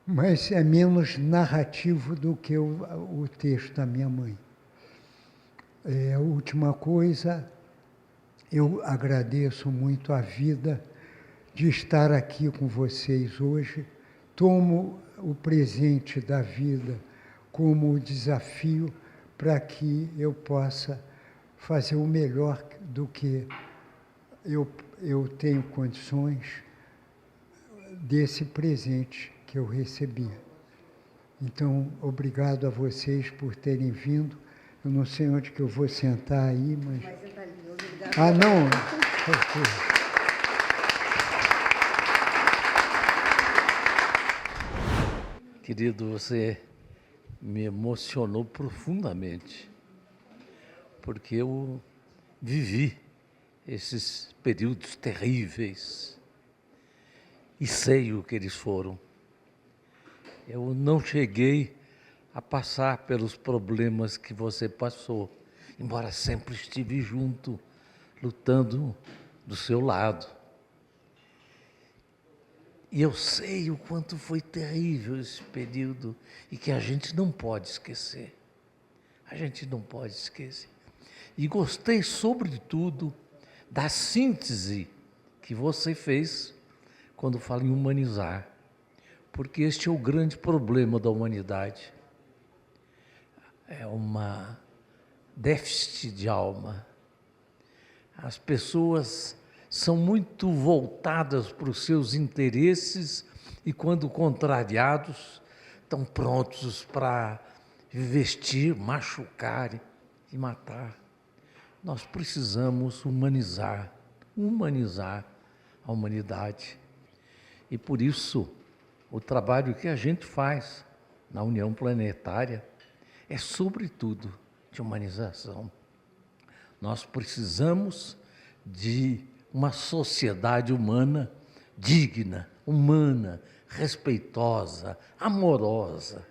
Mas é menos narrativo do que o texto da minha mãe. A última coisa, eu agradeço muito a vida de estar aqui com vocês hoje. Tomo o presente da vida como desafio para que eu possa fazer o melhor do que eu tenho condições desse presente que eu recebi. Então, obrigado a vocês por terem vindo. Eu não sei onde que eu vou sentar aí, mas... Vai sentar ali, obrigado. Ah, não? Querido, você me emocionou profundamente, porque eu vivi esses períodos terríveis e sei o que eles foram. Eu não cheguei a passar pelos problemas que você passou, embora sempre estive junto, lutando do seu lado. E eu sei o quanto foi terrível esse período e que a gente não pode esquecer. A gente não pode esquecer. E gostei, sobretudo, da síntese que você fez quando fala em humanizar. Porque este é o grande problema da humanidade. É uma déficit de alma. As pessoas são muito voltadas para os seus interesses e, quando contrariados, estão prontos para investir, machucar e matar. Nós precisamos humanizar a humanidade. E por isso, o trabalho que a gente faz na União Planetária é, sobretudo, de humanização. Nós precisamos de uma sociedade humana digna, humana, respeitosa, amorosa.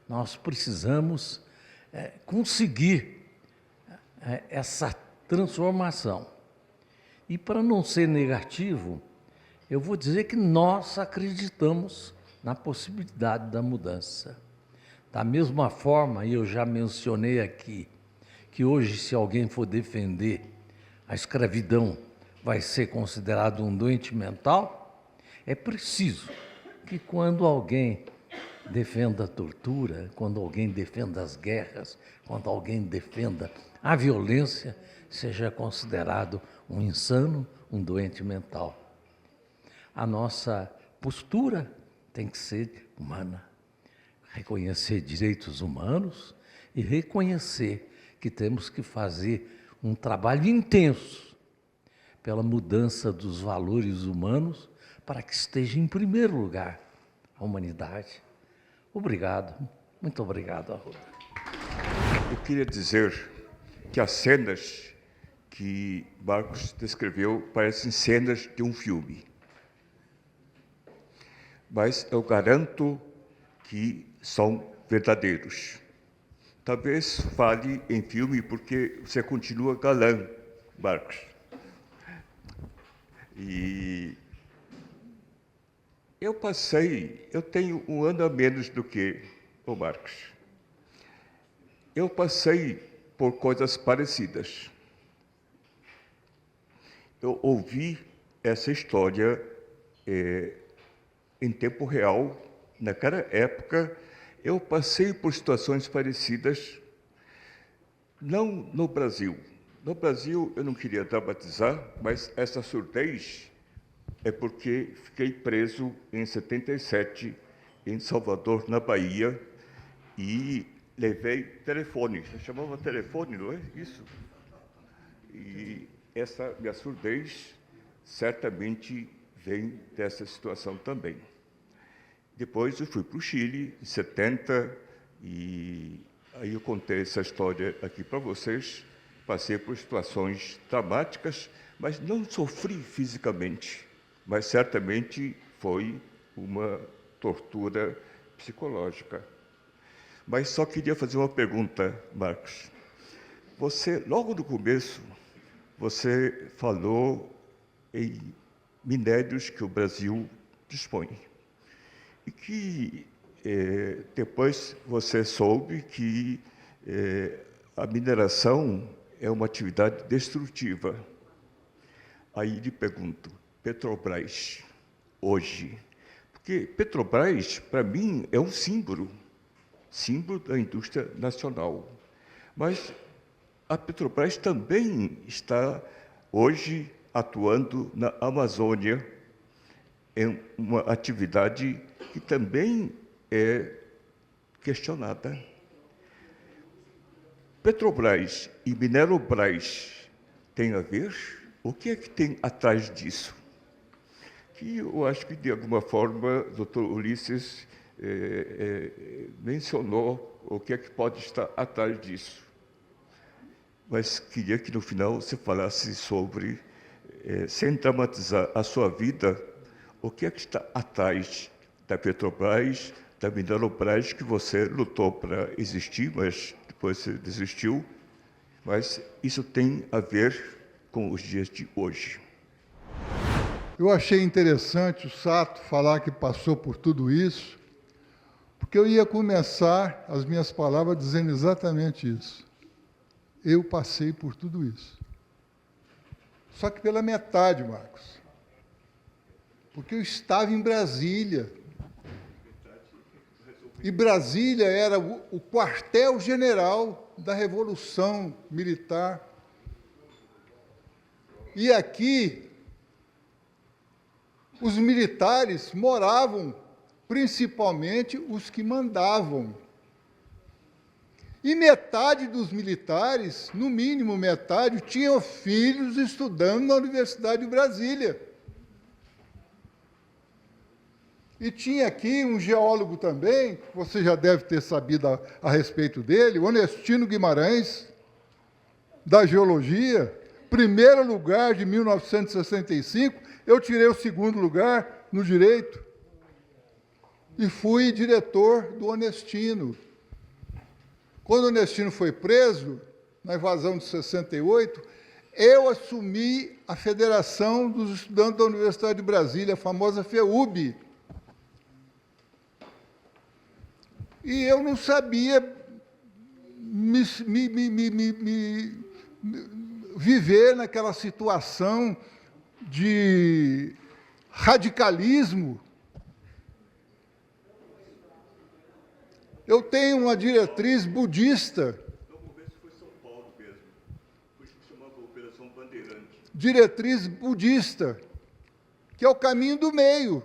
Nós precisamos conseguir essa transformação. E, para não ser negativo, eu vou dizer que nós acreditamos na possibilidade da mudança. Da mesma forma, e eu já mencionei aqui, que hoje, se alguém for defender a escravidão, vai ser considerado um doente mental, é preciso que, quando alguém defenda a tortura, quando alguém defenda as guerras, quando alguém defenda a violência, seja considerado um insano, um doente mental. A nossa postura tem que ser humana. Reconhecer direitos humanos e reconhecer que temos que fazer um trabalho intenso pela mudança dos valores humanos para que esteja em primeiro lugar a humanidade. Obrigado, muito obrigado, Arruda. Eu queria dizer que as cenas que Marcos descreveu parecem cenas de um filme. Mas eu garanto que são verdadeiros. Talvez fale em filme porque você continua galã, Marcos. E eu tenho um ano a menos do que o Marcos. Eu passei por coisas parecidas. Eu ouvi essa história em tempo real. Naquela época, eu passei por situações parecidas, não no Brasil. No Brasil, eu não queria dramatizar, mas essa surdez é porque fiquei preso em 77, em Salvador, na Bahia, e levei telefone. Você chamava telefone, não é isso? E essa minha surdez certamente vem dessa situação também. Depois eu fui para o Chile, em 70, e aí eu contei essa história aqui para vocês. Passei por situações dramáticas, mas não sofri fisicamente, mas certamente foi uma tortura psicológica. Mas só queria fazer uma pergunta, Marcos. Você, logo no começo, você falou em minérios que o Brasil dispõe. E que depois você soube que a mineração é uma atividade destrutiva. Aí lhe pergunto, Petrobras, hoje, porque Petrobras, para mim, é um símbolo da indústria nacional. Mas a Petrobras também está, hoje, atuando na Amazônia, em uma atividade que também é questionada. Petrobras e Minerobras têm a ver? O que é que tem atrás disso? Que eu acho que, de alguma forma, o doutor Ulisses mencionou o que é que pode estar atrás disso. Mas queria que, no final, você falasse sobre, sem dramatizar a sua vida, o que é que está atrás da Petrobras, da Minerobras, que você lutou para existir, mas depois você desistiu. Mas isso tem a ver com os dias de hoje. Eu achei interessante o Sato falar que passou por tudo isso, porque eu ia começar as minhas palavras dizendo exatamente isso. Eu passei por tudo isso. Só que pela metade, Marcos. Porque eu estava em Brasília. E Brasília era o quartel-general da Revolução Militar. E aqui, os militares moravam, principalmente os que mandavam. E metade dos militares, no mínimo metade, tinham filhos estudando na Universidade de Brasília. E tinha aqui um geólogo também, que você já deve ter sabido a respeito dele, o Onestino Guimarães, da Geologia, primeiro lugar de 1965, eu tirei o segundo lugar no Direito, e fui diretor do Onestino. Quando o Onestino foi preso, na invasão de 68, eu assumi a Federação dos Estudantes da Universidade de Brasília, a famosa FEUB. E eu não sabia viver naquela situação de radicalismo. Eu tenho uma diretriz budista. Foi São Paulo mesmo, foi que chamava Operação Bandeirante. Diretriz budista, que é o caminho do meio.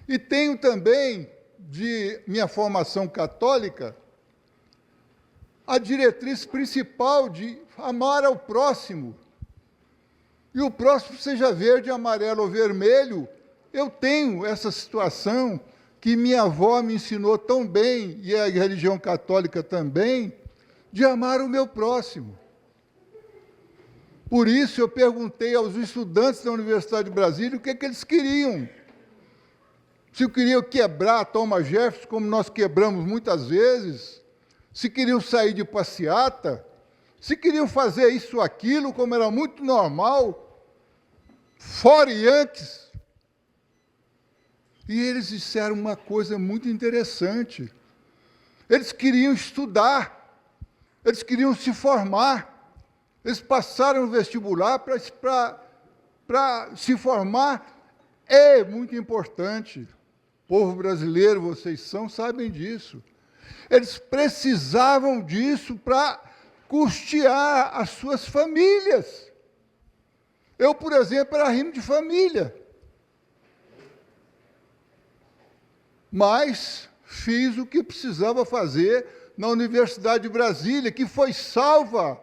E tenho também, de minha formação católica, a diretriz principal de amar ao próximo. E o próximo, seja verde, amarelo ou vermelho, eu tenho essa situação que minha avó me ensinou tão bem, e a religião católica também, de amar o meu próximo. Por isso, eu perguntei aos estudantes da Universidade de Brasília o que é que eles queriam. Se queriam quebrar a Thomas Jefferson, como nós quebramos muitas vezes, se queriam sair de passeata, se queriam fazer isso ou aquilo, como era muito normal, fora Yankees. E eles disseram uma coisa muito interessante. Eles queriam estudar, eles queriam se formar, eles passaram no vestibular para se formar. É muito importante. Povo brasileiro, vocês sabem disso. Eles precisavam disso para custear as suas famílias. Eu, por exemplo, era rimo de família. Mas fiz o que precisava fazer na Universidade de Brasília, que foi salva.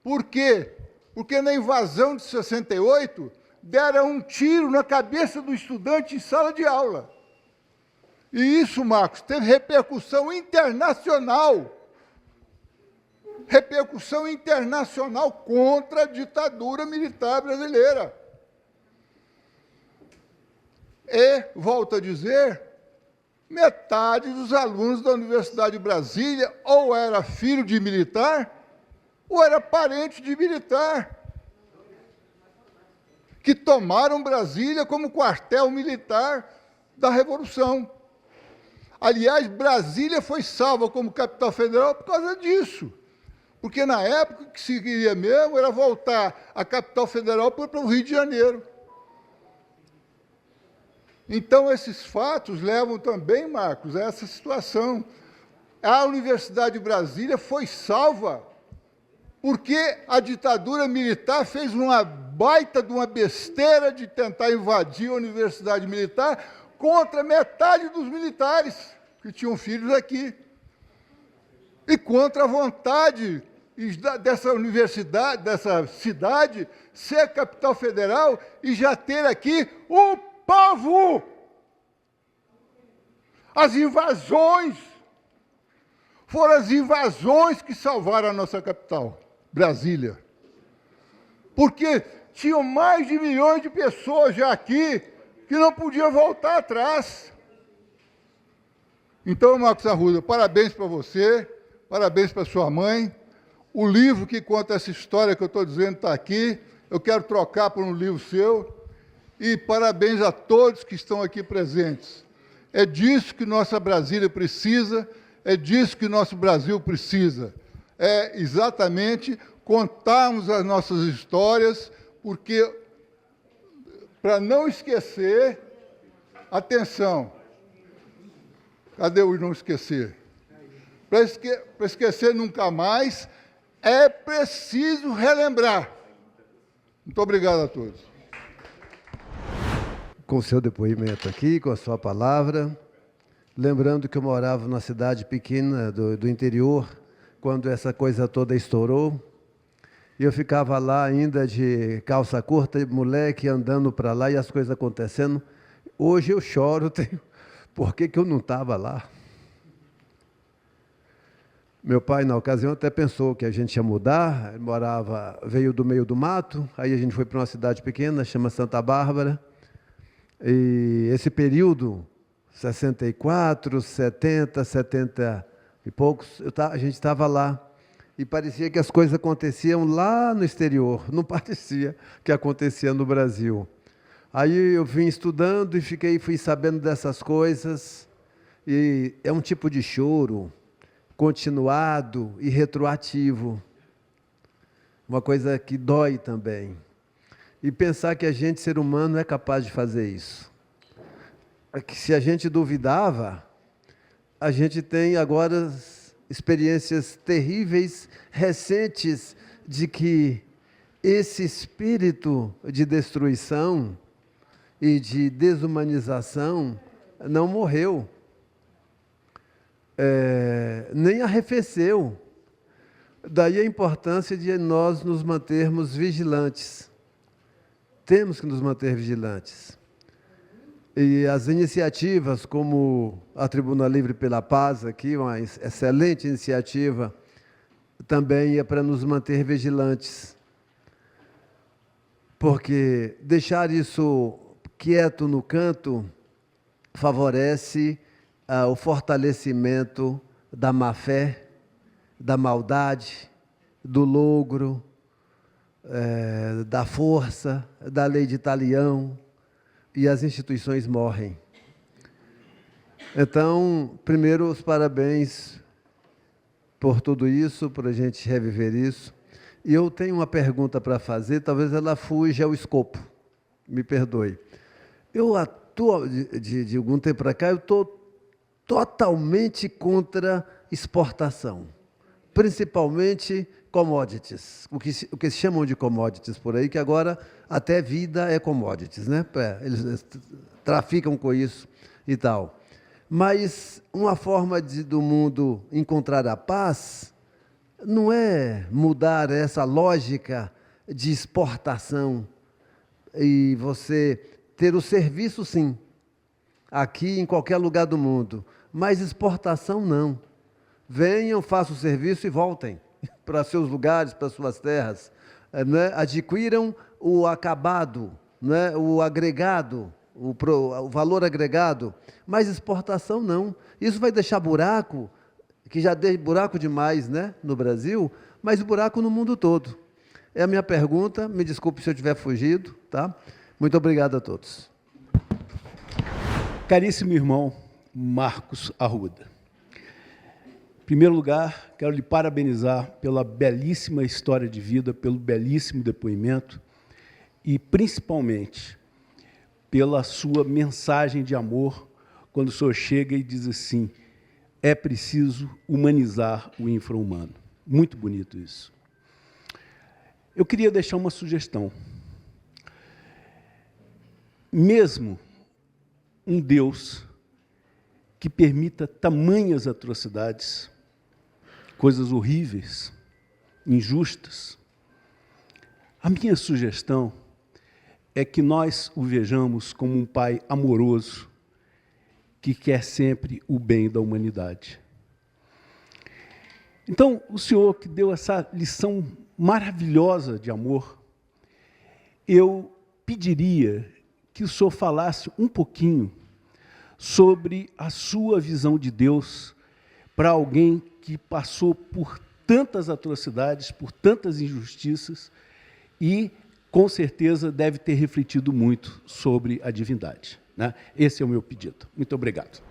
Por quê? Porque na invasão de 68, deram um tiro na cabeça do estudante em sala de aula. E isso, Marcos, teve repercussão internacional. Repercussão internacional contra a ditadura militar brasileira. E, volto a dizer, metade dos alunos da Universidade de Brasília ou era filho de militar, ou era parente de militar, que tomaram Brasília como quartel militar da Revolução. Aliás, Brasília foi salva como capital federal por causa disso. Porque, na época, o que se queria mesmo era voltar a capital federal para o Rio de Janeiro. Então, esses fatos levam também, Marcos, a essa situação. A Universidade de Brasília foi salva porque a ditadura militar fez uma baita de uma besteira de tentar invadir a Universidade Militar contra metade dos militares que tinham filhos aqui. E contra a vontade dessa universidade, dessa cidade, ser capital federal e já ter aqui o povo. As invasões, foram as invasões que salvaram a nossa capital, Brasília. Porque tinham mais de milhões de pessoas já aqui que não podiam voltar atrás. Então, Marcos Arruda, parabéns para você, parabéns para sua mãe. O livro que conta essa história que eu estou dizendo está aqui. Eu quero trocar por um livro seu. E parabéns a todos que estão aqui presentes. É disso que nossa Brasília precisa, é disso que nosso Brasil precisa. É exatamente contarmos as nossas histórias, porque, para não esquecer, atenção, cadê o não esquecer? Para esquecer nunca mais, é preciso relembrar. Muito obrigado a todos. Com o seu depoimento aqui, com a sua palavra, lembrando que eu morava numa cidade pequena do interior, quando essa coisa toda estourou, e eu ficava lá ainda de calça curta, moleque, andando para lá e as coisas acontecendo. Hoje eu choro, por que eu não estava lá? Meu pai, na ocasião, até pensou que a gente ia mudar, veio do meio do mato, aí a gente foi para uma cidade pequena, chama Santa Bárbara. E esse período, 64, 70, 70 e poucos, a gente estava lá. E parecia que as coisas aconteciam lá no exterior, não parecia que acontecia no Brasil. Aí eu vim estudando e fui sabendo dessas coisas. E é um tipo de choro continuado e retroativo. Uma coisa que dói também. E pensar que a gente, ser humano, é capaz de fazer isso. Que se a gente duvidava, a gente tem agora experiências terríveis, recentes, de que esse espírito de destruição e de desumanização não morreu, nem arrefeceu. Daí a importância de nós nos mantermos vigilantes. Temos que nos manter vigilantes. E as iniciativas como a Tribuna Livre pela Paz, aqui, uma excelente iniciativa, também é para nos manter vigilantes. Porque deixar isso quieto no canto favorece o fortalecimento da má-fé, da maldade, do logro, da força, da lei de talião, e as instituições morrem. Então, primeiro, os parabéns por tudo isso, por a gente reviver isso. E eu tenho uma pergunta para fazer, talvez ela fuja ao escopo, me perdoe. Eu atuo, de algum tempo para cá, eu estou totalmente contra exportação, principalmente commodities, o que se chamam de commodities por aí, que agora até vida é commodities, né? Eles traficam com isso e tal. Mas uma forma do mundo encontrar a paz não é mudar essa lógica de exportação e você ter o serviço, sim, aqui em qualquer lugar do mundo, mas exportação não. Venham, façam o serviço e voltem para seus lugares, para suas terras, né? Adquiram o acabado, né? O agregado, o valor agregado, mas exportação não. Isso vai deixar buraco, que já deu buraco demais, né, no Brasil, mas buraco no mundo todo. É a minha pergunta, me desculpe se eu tiver fugido, tá? Muito obrigado a todos. Caríssimo irmão, Marcos Arruda. Em primeiro lugar, quero lhe parabenizar pela belíssima história de vida, pelo belíssimo depoimento e, principalmente, pela sua mensagem de amor, quando o senhor chega e diz assim: é preciso humanizar o infra-humano. Muito bonito isso. Eu queria deixar uma sugestão. Mesmo um Deus que permita tamanhas atrocidades, coisas horríveis, injustas, a minha sugestão é que nós o vejamos como um pai amoroso que quer sempre o bem da humanidade. Então, o senhor que deu essa lição maravilhosa de amor, eu pediria que o senhor falasse um pouquinho sobre a sua visão de Deus para alguém que passou por tantas atrocidades, por tantas injustiças e, com certeza, deve ter refletido muito sobre a divindade, né? Esse é o meu pedido. Muito obrigado.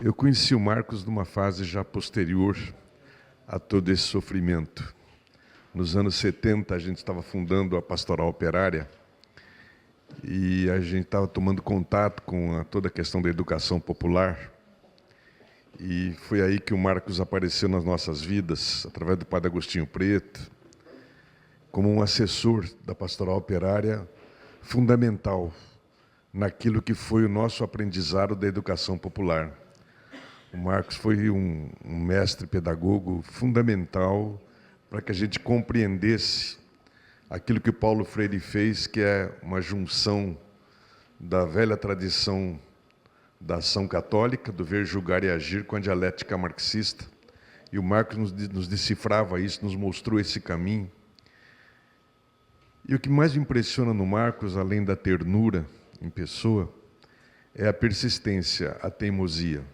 Eu conheci o Marcos numa fase já posterior a todo esse sofrimento. Nos anos 70, a gente estava fundando a Pastoral Operária e a gente estava tomando contato com toda a questão da educação popular. E foi aí que o Marcos apareceu nas nossas vidas, através do Padre Agostinho Preto, como um assessor da Pastoral Operária fundamental naquilo que foi o nosso aprendizado da educação popular. O Marcos foi um mestre pedagogo fundamental para que a gente compreendesse aquilo que Paulo Freire fez, que é uma junção da velha tradição da ação católica, do ver, julgar e agir, com a dialética marxista. E o Marcos nos decifrava isso, nos mostrou esse caminho. E o que mais me impressiona no Marcos, além da ternura em pessoa, é a persistência, a teimosia.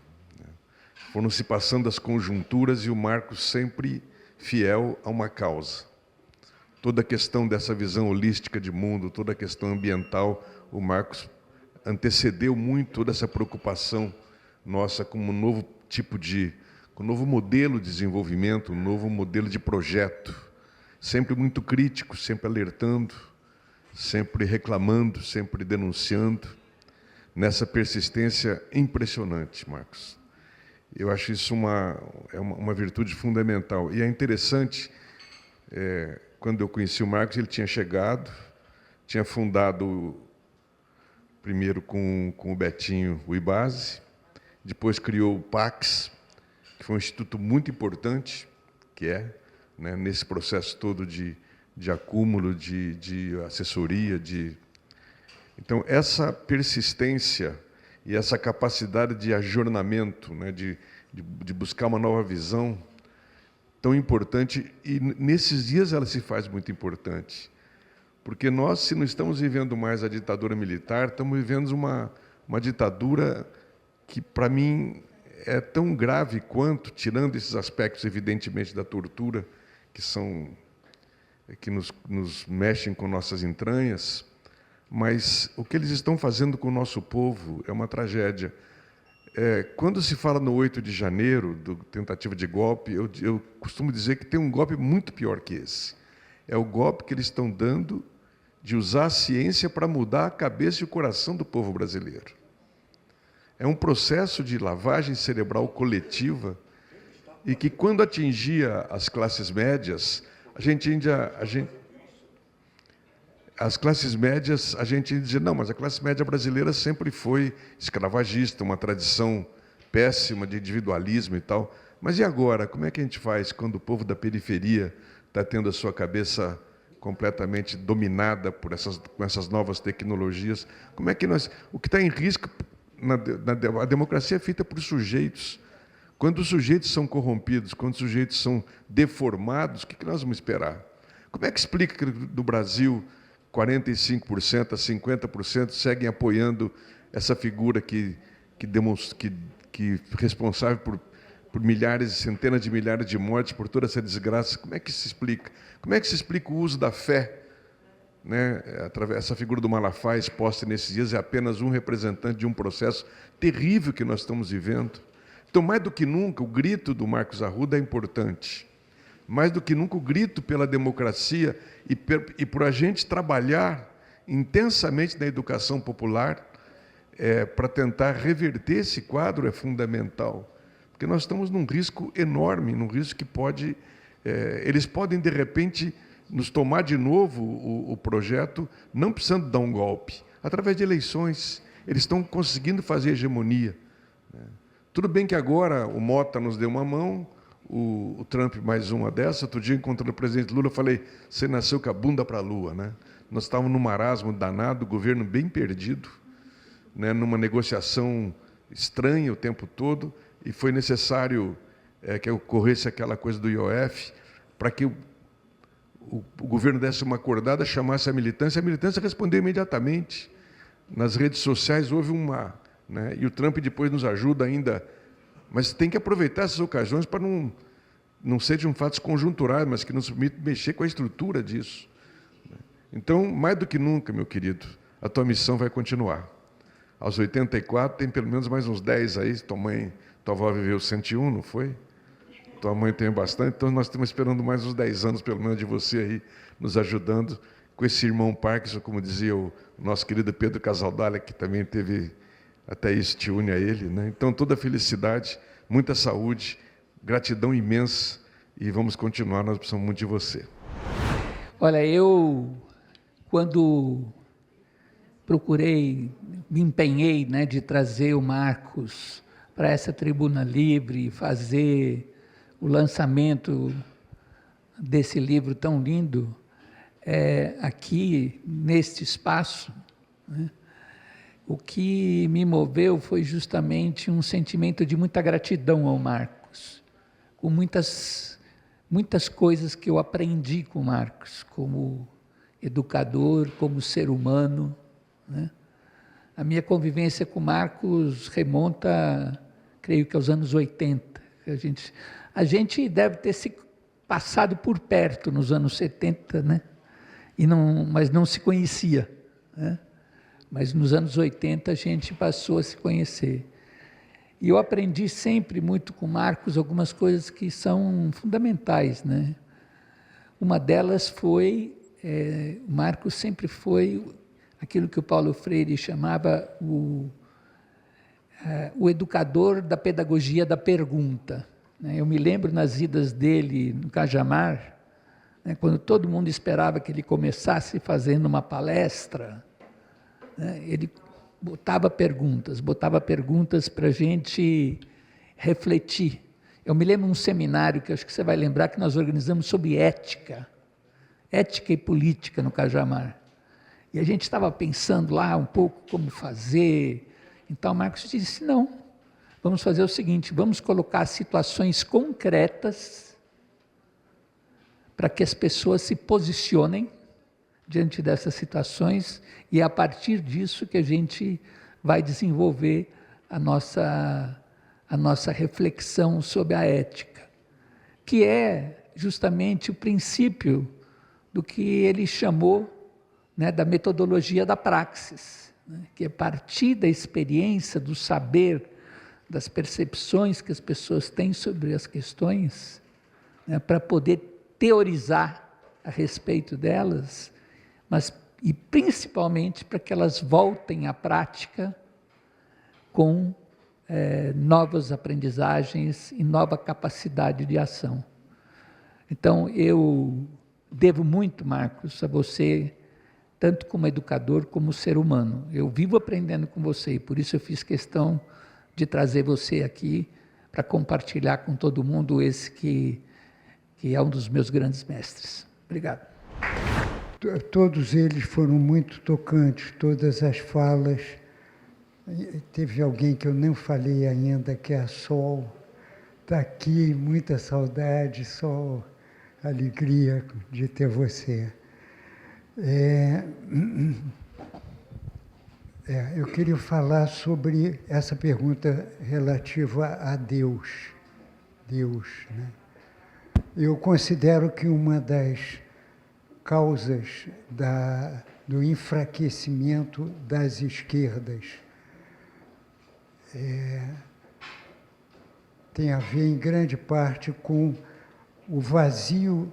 Foram se passando as conjunturas e o Marcos sempre fiel a uma causa. Toda a questão dessa visão holística de mundo, toda a questão ambiental, o Marcos antecedeu muito toda essa preocupação nossa com um novo tipo com um novo modelo de desenvolvimento, um novo modelo de projeto, sempre muito crítico, sempre alertando, sempre reclamando, sempre denunciando, nessa persistência impressionante, Marcos. Eu acho isso uma virtude fundamental. E é interessante, quando eu conheci o Marcos, ele tinha chegado, tinha fundado, primeiro com o Betinho, o IBASE, depois criou o PAX, que foi um instituto muito importante, né, nesse processo todo de acúmulo, de assessoria. Então, essa persistência e essa capacidade de ajornamento, né, de buscar uma nova visão, tão importante, e nesses dias ela se faz muito importante. Porque nós, se não estamos vivendo mais a ditadura militar, estamos vivendo uma ditadura que, para mim, é tão grave quanto, tirando esses aspectos, evidentemente, da tortura, que nos mexem com nossas entranhas, mas o que eles estão fazendo com o nosso povo é uma tragédia. Quando se fala no 8 de janeiro, tentativa de golpe, eu costumo dizer que tem um golpe muito pior que esse. É o golpe que eles estão dando de usar a ciência para mudar a cabeça e o coração do povo brasileiro. É um processo de lavagem cerebral coletiva e que, quando atingia as classes médias, as classes médias, a gente dizia, não, mas a classe média brasileira sempre foi escravagista, uma tradição péssima de individualismo e tal. Mas e agora? Como é que a gente faz quando o povo da periferia está tendo a sua cabeça completamente dominada com essas novas tecnologias? Como é que o que está em risco, a democracia é feita por sujeitos. Quando os sujeitos são corrompidos, quando os sujeitos são deformados, o que nós vamos esperar? Como é que explica que no Brasil 45% a 50% seguem apoiando essa figura que responsável por milhares e centenas de milhares de mortes, por toda essa desgraça? Como é que se explica? Como é que se explica o uso da fé né, essa figura do Malafaia exposta nesses dias é apenas um representante de um processo terrível que nós estamos vivendo. Então, mais do que nunca, o grito do Marcos Arruda é importante. Mais do que nunca, o grito pela democracia e por a gente trabalhar intensamente na educação popular para tentar reverter esse quadro é fundamental. Porque nós estamos num risco enorme, num risco que pode... eles podem, de repente, nos tomar de novo o projeto, não precisando dar um golpe, através de eleições. Eles estão conseguindo fazer hegemonia. Tudo bem que agora o Mota nos deu uma mão, o Trump mais uma dessa. Outro dia, encontrando o presidente Lula, eu falei, você nasceu com a bunda para a lua, né? Nós estávamos num marasmo danado, o governo bem perdido, né, numa negociação estranha o tempo todo, e foi necessário que ocorresse aquela coisa do IOF, para que o governo desse uma acordada, chamasse a militância respondeu imediatamente. Nas redes sociais houve uma... né, e o Trump depois nos ajuda ainda, mas tem que aproveitar essas ocasiões para não sejam fatos conjunturais, mas que nos permitam mexer com a estrutura disso. Então, mais do que nunca, meu querido, a tua missão vai continuar. Aos 84, tem pelo menos mais uns 10 aí, tua avó viveu 101, não foi? Tua mãe tem bastante, então nós estamos esperando mais uns 10 anos, pelo menos, de você aí, nos ajudando com esse irmão Parkinson, como dizia o nosso querido Pedro Casaldália, que também teve, até isso te une a ele, né? Então, toda felicidade, muita saúde, gratidão imensa, e vamos continuar, nós precisamos muito de você. Olha, eu, quando procurei, me empenhei, né, de trazer o Marcos para essa tribuna livre, fazer o lançamento desse livro tão lindo, aqui, neste espaço, né, o que me moveu foi justamente um sentimento de muita gratidão ao Marcos, com muitas coisas que eu aprendi com o Marcos, como educador, como ser humano, né? A minha convivência com o Marcos remonta, creio que aos anos 80. A gente deve ter se passado por perto nos anos 70, né? Mas não se conhecia, né? Mas nos anos 80 a gente passou a se conhecer. E eu aprendi sempre muito com o Marcos algumas coisas que são fundamentais, né? Uma delas foi, o Marcos sempre foi aquilo que o Paulo Freire chamava o educador da pedagogia da pergunta, né? Eu me lembro nas idas dele no Cajamar, né, quando todo mundo esperava que ele começasse fazendo uma palestra, né, ele botava perguntas para a gente refletir. Eu me lembro de um seminário que acho que você vai lembrar que nós organizamos sobre ética e política no Cajamar. E a gente estava pensando lá um pouco como fazer. Então, o Marcos disse, não, vamos fazer o seguinte, vamos colocar situações concretas para que as pessoas se posicionem diante dessas situações, e é a partir disso que a gente vai desenvolver a nossa reflexão sobre a ética, que é justamente o princípio do que ele chamou, né, da metodologia da praxis, né, que é partir da experiência, do saber, das percepções que as pessoas têm sobre as questões, né, para poder teorizar a respeito delas, e principalmente para que elas voltem à prática com novas aprendizagens e nova capacidade de ação. Então, eu devo muito, Marcos, a você, tanto como educador, como ser humano. Eu vivo aprendendo com você, e por isso eu fiz questão de trazer você aqui para compartilhar com todo mundo esse que é um dos meus grandes mestres. Obrigado. Todos eles foram muito tocantes, todas as falas. Teve alguém que eu não falei ainda, que é a Sol. Está aqui, muita saudade, Sol, alegria de ter você. Eu queria falar sobre essa pergunta relativa a Deus. Deus, né? Eu considero que uma das causas do enfraquecimento das esquerdas. Tem a ver, em grande parte, com o vazio,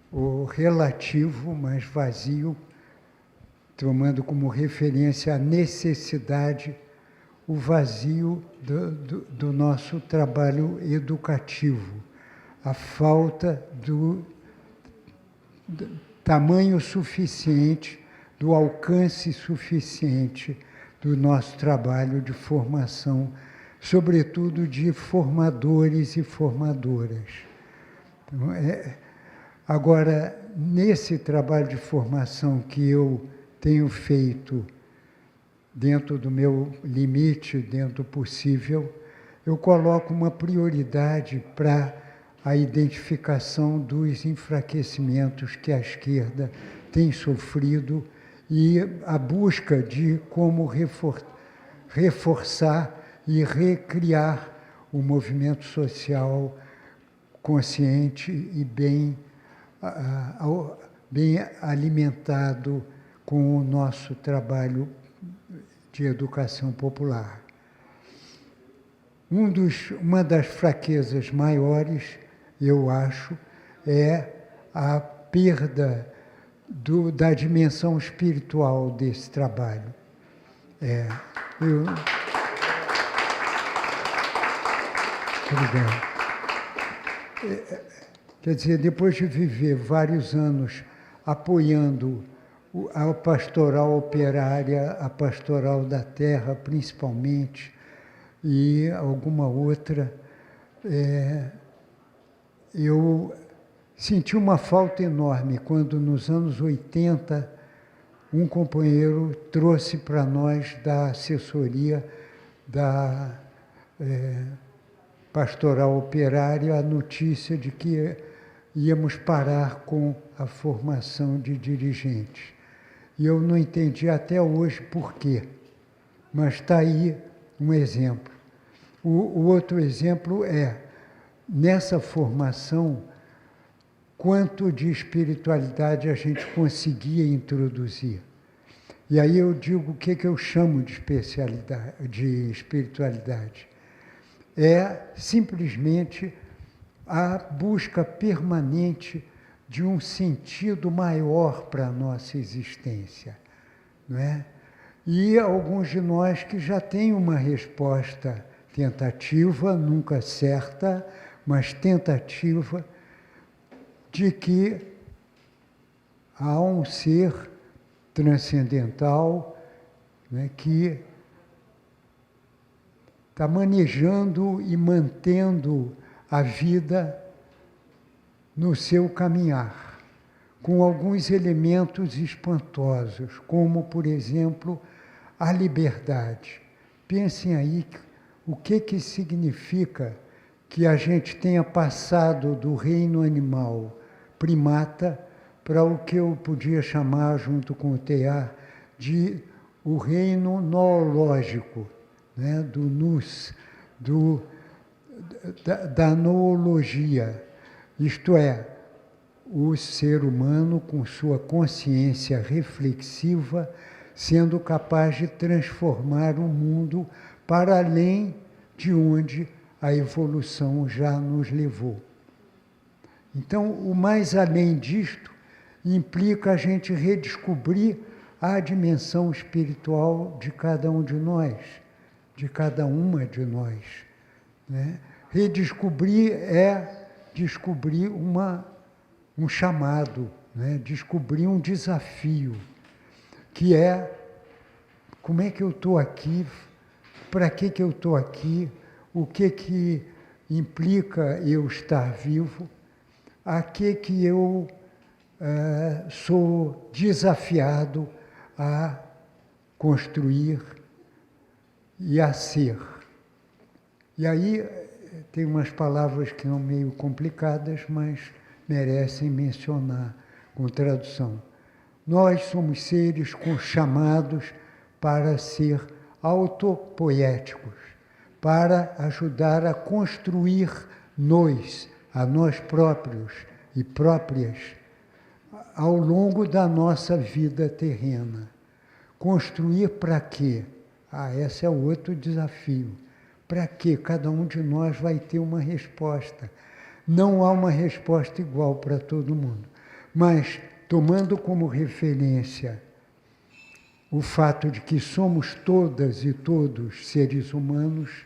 o relativo, mas vazio, tomando como referência a necessidade, o vazio do nosso trabalho educativo, a falta do tamanho suficiente, do alcance suficiente do nosso trabalho de formação, sobretudo de formadores e formadoras. Então, agora, nesse trabalho de formação que eu tenho feito dentro do meu limite, dentro do possível, eu coloco uma prioridade para a identificação dos enfraquecimentos que a esquerda tem sofrido e a busca de como reforçar e recriar o movimento social consciente e bem alimentado com o nosso trabalho de educação popular. Uma das fraquezas maiores, eu acho, é a perda da dimensão espiritual desse trabalho. Obrigado. Quer dizer, depois de viver vários anos apoiando a pastoral operária, a pastoral da terra, principalmente, e alguma outra, eu senti uma falta enorme quando, nos anos 80, um companheiro trouxe para nós, da assessoria da pastoral operária, a notícia de que íamos parar com a formação de dirigentes. E eu não entendi até hoje por quê, mas está aí um exemplo. O outro exemplo é, nessa formação, quanto de espiritualidade a gente conseguia introduzir. E aí eu digo o que eu chamo de espiritualidade. É simplesmente a busca permanente de um sentido maior para a nossa existência, não é? E alguns de nós que já têm uma resposta tentativa, nunca certa, mas tentativa, de que há um ser transcendental, né, que está manejando e mantendo a vida no seu caminhar, com alguns elementos espantosos, como, por exemplo, a liberdade. Pensem aí o que significa que a gente tenha passado do reino animal primata para o que eu podia chamar, junto com o Teilhard, de o reino noológico, né, do nous, da noologia, isto é, o ser humano com sua consciência reflexiva sendo capaz de transformar o mundo para além de onde a evolução já nos levou. Então, o mais além disto implica a gente redescobrir a dimensão espiritual de cada um de nós, de cada uma de nós, né? Redescobrir é descobrir um chamado, né? Descobrir um desafio, que é como é que eu estou aqui, para que eu estou aqui, o que implica eu estar vivo, a que eu sou desafiado a construir e a ser. E aí tem umas palavras que são meio complicadas, mas merecem mencionar com tradução. Nós somos seres chamados para ser autopoéticos, para ajudar a construir a nós próprios e próprias, ao longo da nossa vida terrena. Construir para quê? Esse é outro desafio. Para quê? Cada um de nós vai ter uma resposta. Não há uma resposta igual para todo mundo. Mas, tomando como referência o fato de que somos todas e todos seres humanos,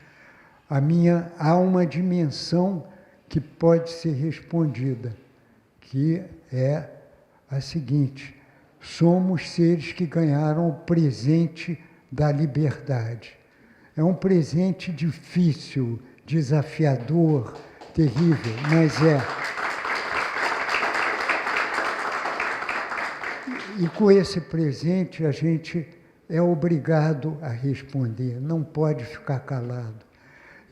há uma dimensão que pode ser respondida, que é a seguinte: somos seres que ganharam o presente da liberdade. É um presente difícil, desafiador, terrível, mas é. E com esse presente a gente é obrigado a responder, não pode ficar calado.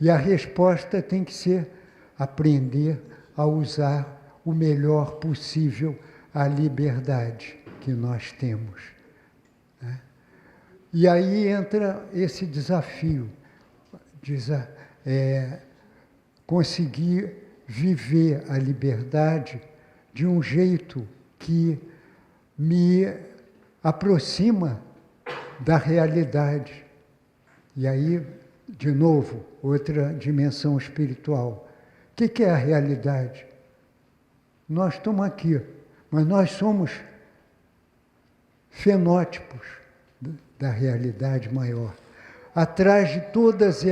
E a resposta tem que ser aprender a usar o melhor possível a liberdade que nós temos. Né? E aí entra esse desafio, conseguir viver a liberdade de um jeito que me aproxima da realidade. E aí, de novo, outra dimensão espiritual. O que é a realidade? Nós estamos aqui, mas nós somos fenótipos da realidade maior. Atrás de todas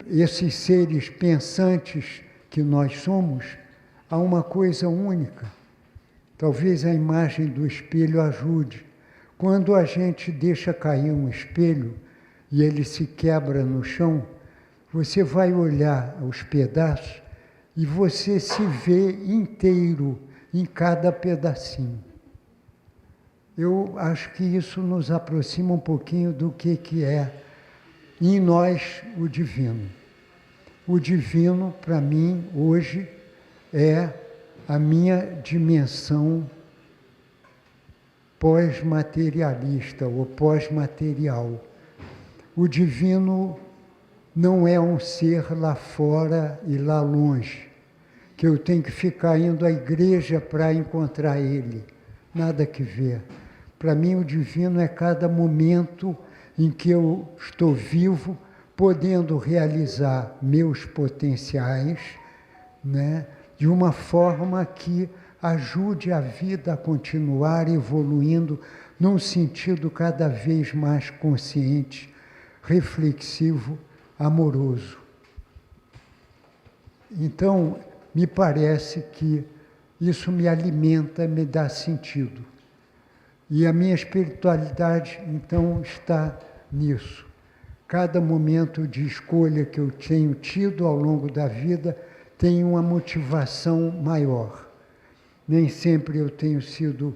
esses seres pensantes que nós somos, há uma coisa única. Talvez a imagem do espelho ajude. Quando a gente deixa cair um espelho e ele se quebra no chão, você vai olhar os pedaços e você se vê inteiro em cada pedacinho. Eu acho que isso nos aproxima um pouquinho do que é em nós o divino. O divino, para mim, hoje, é a minha dimensão pós-materialista ou pós-material. O divino não é um ser lá fora e lá longe, que eu tenho que ficar indo à igreja para encontrar ele. Nada que ver. Para mim, o divino é cada momento em que eu estou vivo, podendo realizar meus potenciais, né, de uma forma que ajude a vida a continuar evoluindo num sentido cada vez mais consciente, reflexivo, amoroso. Então, me parece que isso me alimenta, me dá sentido. E a minha espiritualidade, então, está nisso. Cada momento de escolha que eu tenho tido ao longo da vida tem uma motivação maior. Nem sempre eu tenho sido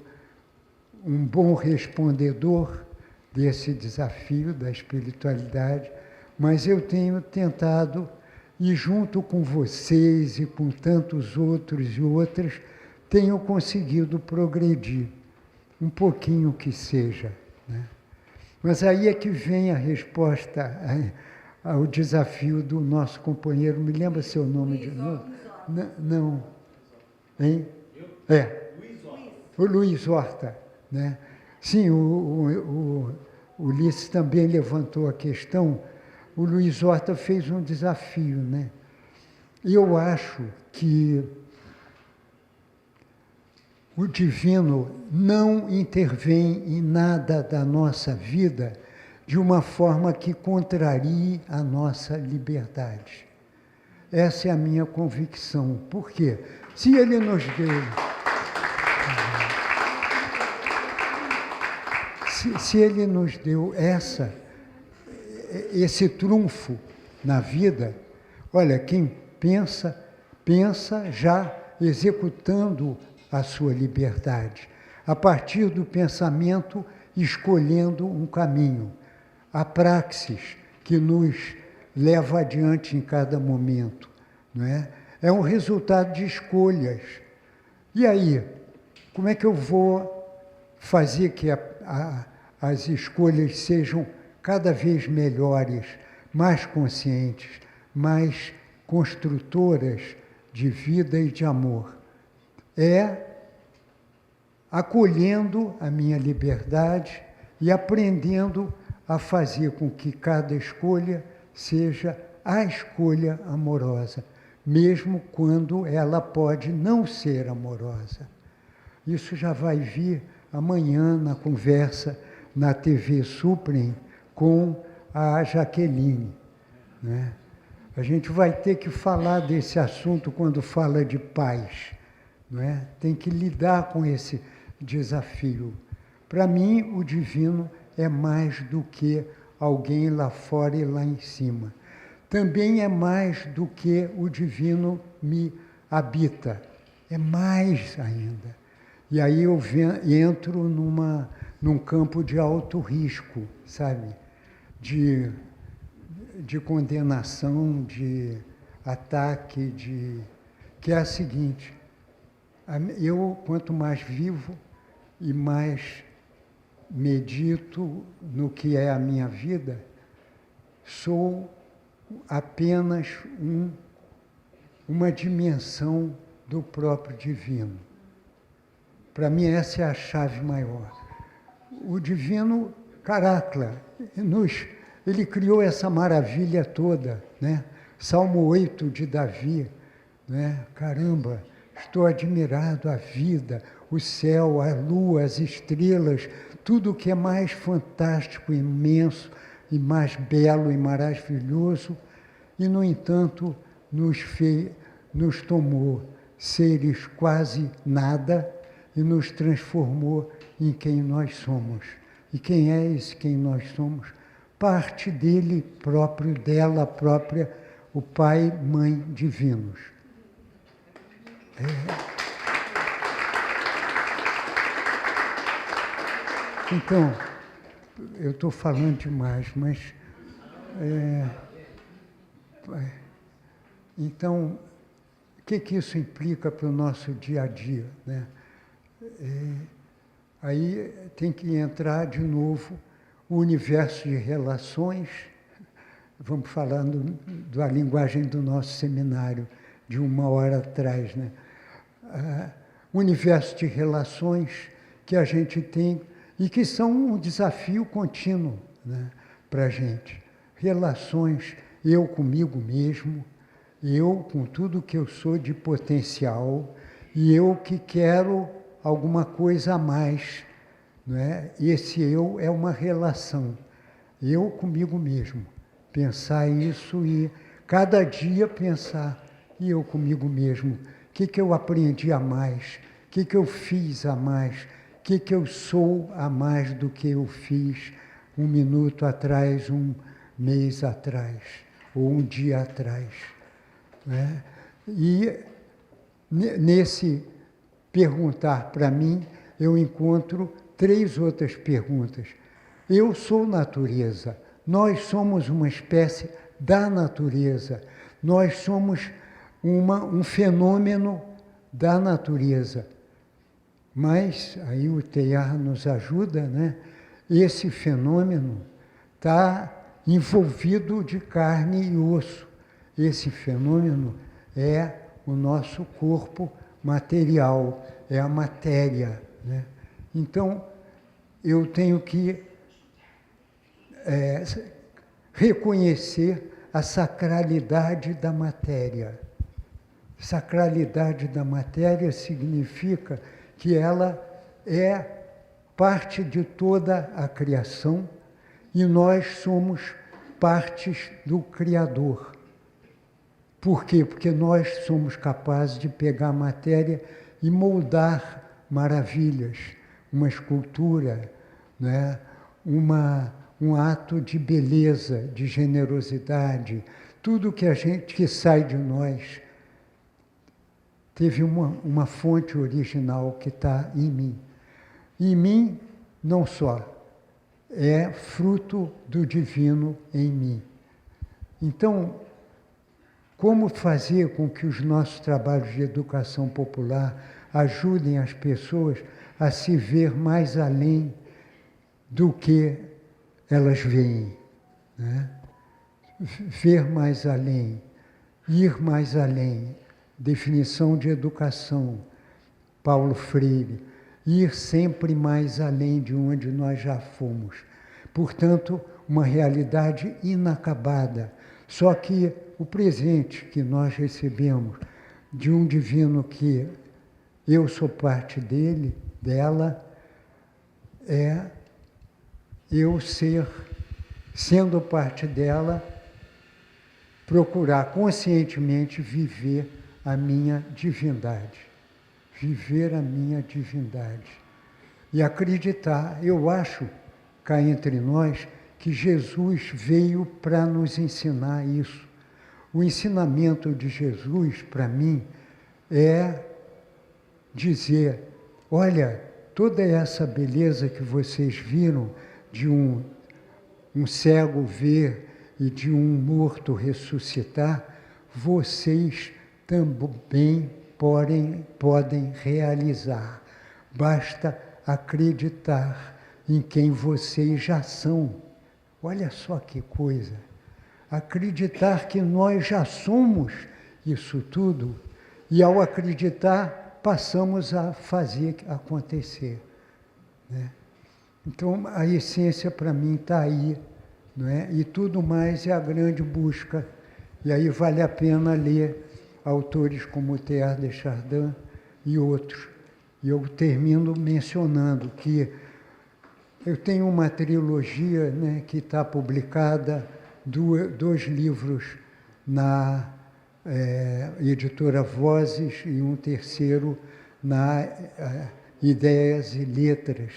um bom respondedor desse desafio da espiritualidade, mas eu tenho tentado, e junto com vocês e com tantos outros e outras, tenho conseguido progredir, um pouquinho que seja. Né? Mas aí é que vem a resposta ao desafio do nosso companheiro. Me lembra seu nome de novo? Não. Hein? O Luiz Horta. Né? Sim, o Ulisses também levantou a questão. O Luiz Horta fez um desafio. Né? Eu acho que o divino não intervém em nada da nossa vida de uma forma que contrarie a nossa liberdade. Essa é a minha convicção. Por quê? Se ele nos deu... Se ele nos deu esse trunfo na vida, olha, quem pensa já executando a sua liberdade, a partir do pensamento, escolhendo um caminho. A praxis que nos leva adiante em cada momento. Não é? É um resultado de escolhas. E aí, como é que eu vou fazer que as escolhas sejam cada vez melhores, mais conscientes, mais construtoras de vida e de amor? É acolhendo a minha liberdade e aprendendo a fazer com que cada escolha seja a escolha amorosa, mesmo quando ela pode não ser amorosa. Isso já vai vir amanhã na conversa na TV Suprem com a Jaqueline, né? A gente vai ter que falar desse assunto quando fala de paz, não é? Tem que lidar com esse desafio. Para mim, o divino é mais do que alguém lá fora e lá em cima. Também é mais do que o divino me habita. É mais ainda. E aí eu entro num campo de alto risco, sabe? De condenação, de ataque, que é a seguinte: eu, quanto mais vivo e mais medito no que é a minha vida, sou apenas uma dimensão do próprio divino. Para mim, essa é a chave maior. O divino, Caracla, ele criou essa maravilha toda, né? Salmo 8 de Davi, né? Caramba, estou admirado a vida, o céu, a lua, as estrelas, tudo que é mais fantástico, imenso, e mais belo e maravilhoso, e, no entanto, nos tomou seres quase nada e nos transformou em quem nós somos. E quem é esse quem nós somos? Parte dele próprio, dela própria, o Pai, Mãe divinos. Então, eu estou falando demais, mas... então, o que isso implica para o nosso dia a dia, né? Aí tem que entrar de novo o universo de relações, vamos falando da linguagem do nosso seminário, de 1 hora atrás, né? O universo de relações que a gente tem e que são um desafio contínuo, né, para a gente. Relações, eu comigo mesmo, eu com tudo que eu sou de potencial, e eu que quero alguma coisa a mais, não é? Esse eu é uma relação, eu comigo mesmo. Pensar isso e cada dia pensar, e eu comigo mesmo, o que eu aprendi a mais, o que eu fiz a mais, o que eu sou a mais do que eu fiz 1 minuto atrás, 1 mês atrás, ou 1 dia atrás, né? E nesse perguntar para mim, eu encontro 3 outras perguntas. Eu sou natureza, nós somos uma espécie da natureza, nós somos um fenômeno da natureza. Mas, aí o Teilhard nos ajuda, né? Esse fenômeno está envolvido de carne e osso. Esse fenômeno é o nosso corpo material, é a matéria, né? Então, eu tenho que reconhecer a sacralidade da matéria. Sacralidade da matéria significa que ela é parte de toda a criação e nós somos partes do Criador. Por quê? Porque nós somos capazes de pegar a matéria e moldar maravilhas, uma escultura, né? Um ato de beleza, de generosidade, tudo que sai de nós teve uma fonte original que está em mim. Em mim, não só, é fruto do divino em mim. Então, como fazer com que os nossos trabalhos de educação popular ajudem as pessoas a se ver mais além do que elas veem, né? Ver mais além, ir mais além. Definição de educação, Paulo Freire. ir sempre mais além de onde nós já fomos. Portanto, uma realidade inacabada. Só que o presente que nós recebemos de um divino que eu sou parte dele, dela, é eu sendo parte dela, procurar conscientemente viver a minha divindade. Viver a minha divindade. E acreditar, eu acho, cá entre nós, que Jesus veio para nos ensinar isso. O ensinamento de Jesus, para mim, é dizer, olha, toda essa beleza que vocês viram de um cego ver e de um morto ressuscitar, vocês também podem realizar. Basta acreditar em quem vocês já são. Olha só que coisa. Acreditar que nós já somos isso tudo e, ao acreditar, passamos a fazer acontecer. Né? Então, a essência, para mim, está aí. Não é? E tudo mais é a grande busca. E aí vale a pena ler autores como Teilhard de Chardin e outros. E eu termino mencionando que eu tenho uma trilogia, né, que está publicada, dois livros na editora Vozes e um terceiro na Ideias e Letras.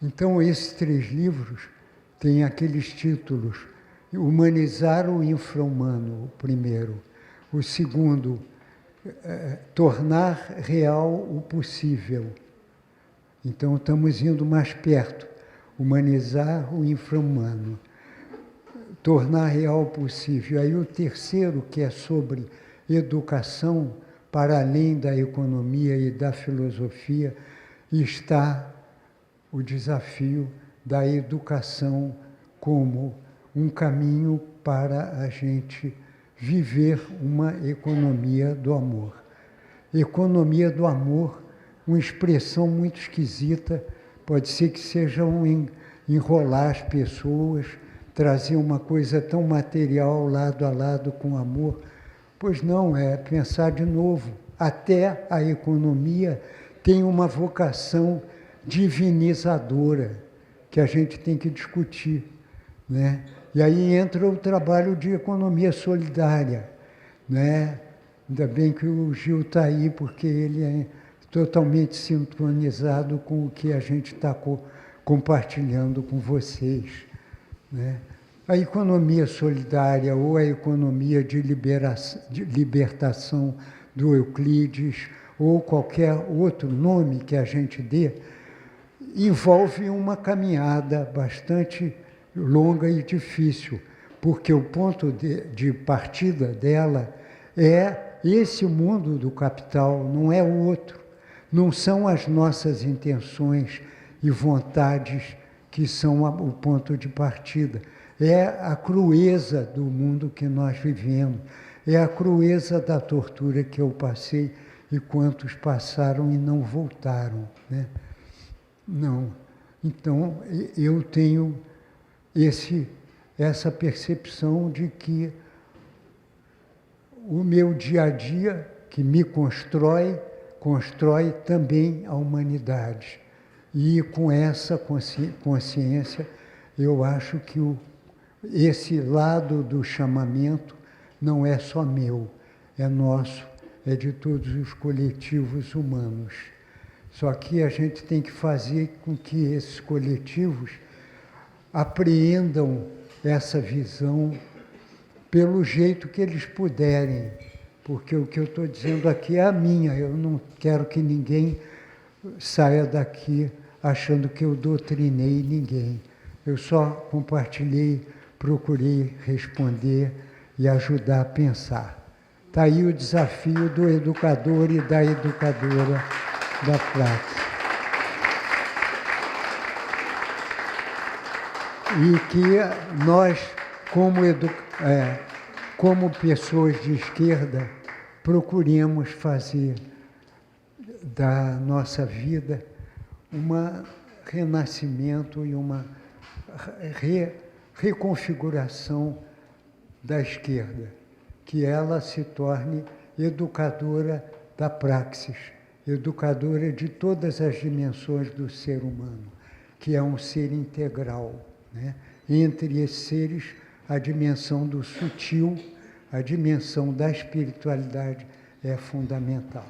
Então, esses 3 livros têm aqueles títulos: Humanizar o infra-humano, o primeiro. O segundo, Tornar real o possível. Então, estamos indo mais perto. Humanizar o infra-humano. Tornar real o possível. Aí o terceiro, que é sobre educação, para além da economia e da filosofia, está o desafio da educação como um caminho para a gente viver uma economia do amor. Economia do amor, uma expressão muito esquisita, pode ser que seja enrolar as pessoas, trazer uma coisa tão material lado a lado com amor. Pois não, é pensar de novo. Até a economia tem uma vocação divinizadora que a gente tem que discutir, né? E aí entra o trabalho de economia solidária, né? Ainda bem que o Gil está aí, porque ele é totalmente sintonizado com o que a gente está compartilhando com vocês, né? A economia solidária ou a economia de libertação do Euclides ou qualquer outro nome que a gente dê, envolve uma caminhada bastante longa e difícil, porque o ponto de partida dela é esse mundo do capital, não é o outro. Não são as nossas intenções e vontades que são o ponto de partida. É a crueza do mundo que nós vivemos, é a crueza da tortura que eu passei e quantos passaram e não voltaram, né? Não. Então, eu tenho essa percepção de que o meu dia a dia, que me constrói também a humanidade. E com essa consciência, eu acho que esse lado do chamamento não é só meu, é nosso, é de todos os coletivos humanos. Só que a gente tem que fazer com que esses coletivos apreendam essa visão pelo jeito que eles puderem, porque o que eu estou dizendo aqui é a minha, eu não quero que ninguém saia daqui achando que eu doutrinei ninguém. Eu só compartilhei, procurei responder e ajudar a pensar. Está aí o desafio do educador e da educadora da Praxis. E que nós, como pessoas de esquerda, procuremos fazer da nossa vida um renascimento e uma reconfiguração da esquerda, que ela se torne educadora da praxis, educadora de todas as dimensões do ser humano, que é um ser integral, né? Entre esses seres, a dimensão do sutil, a dimensão da espiritualidade é fundamental.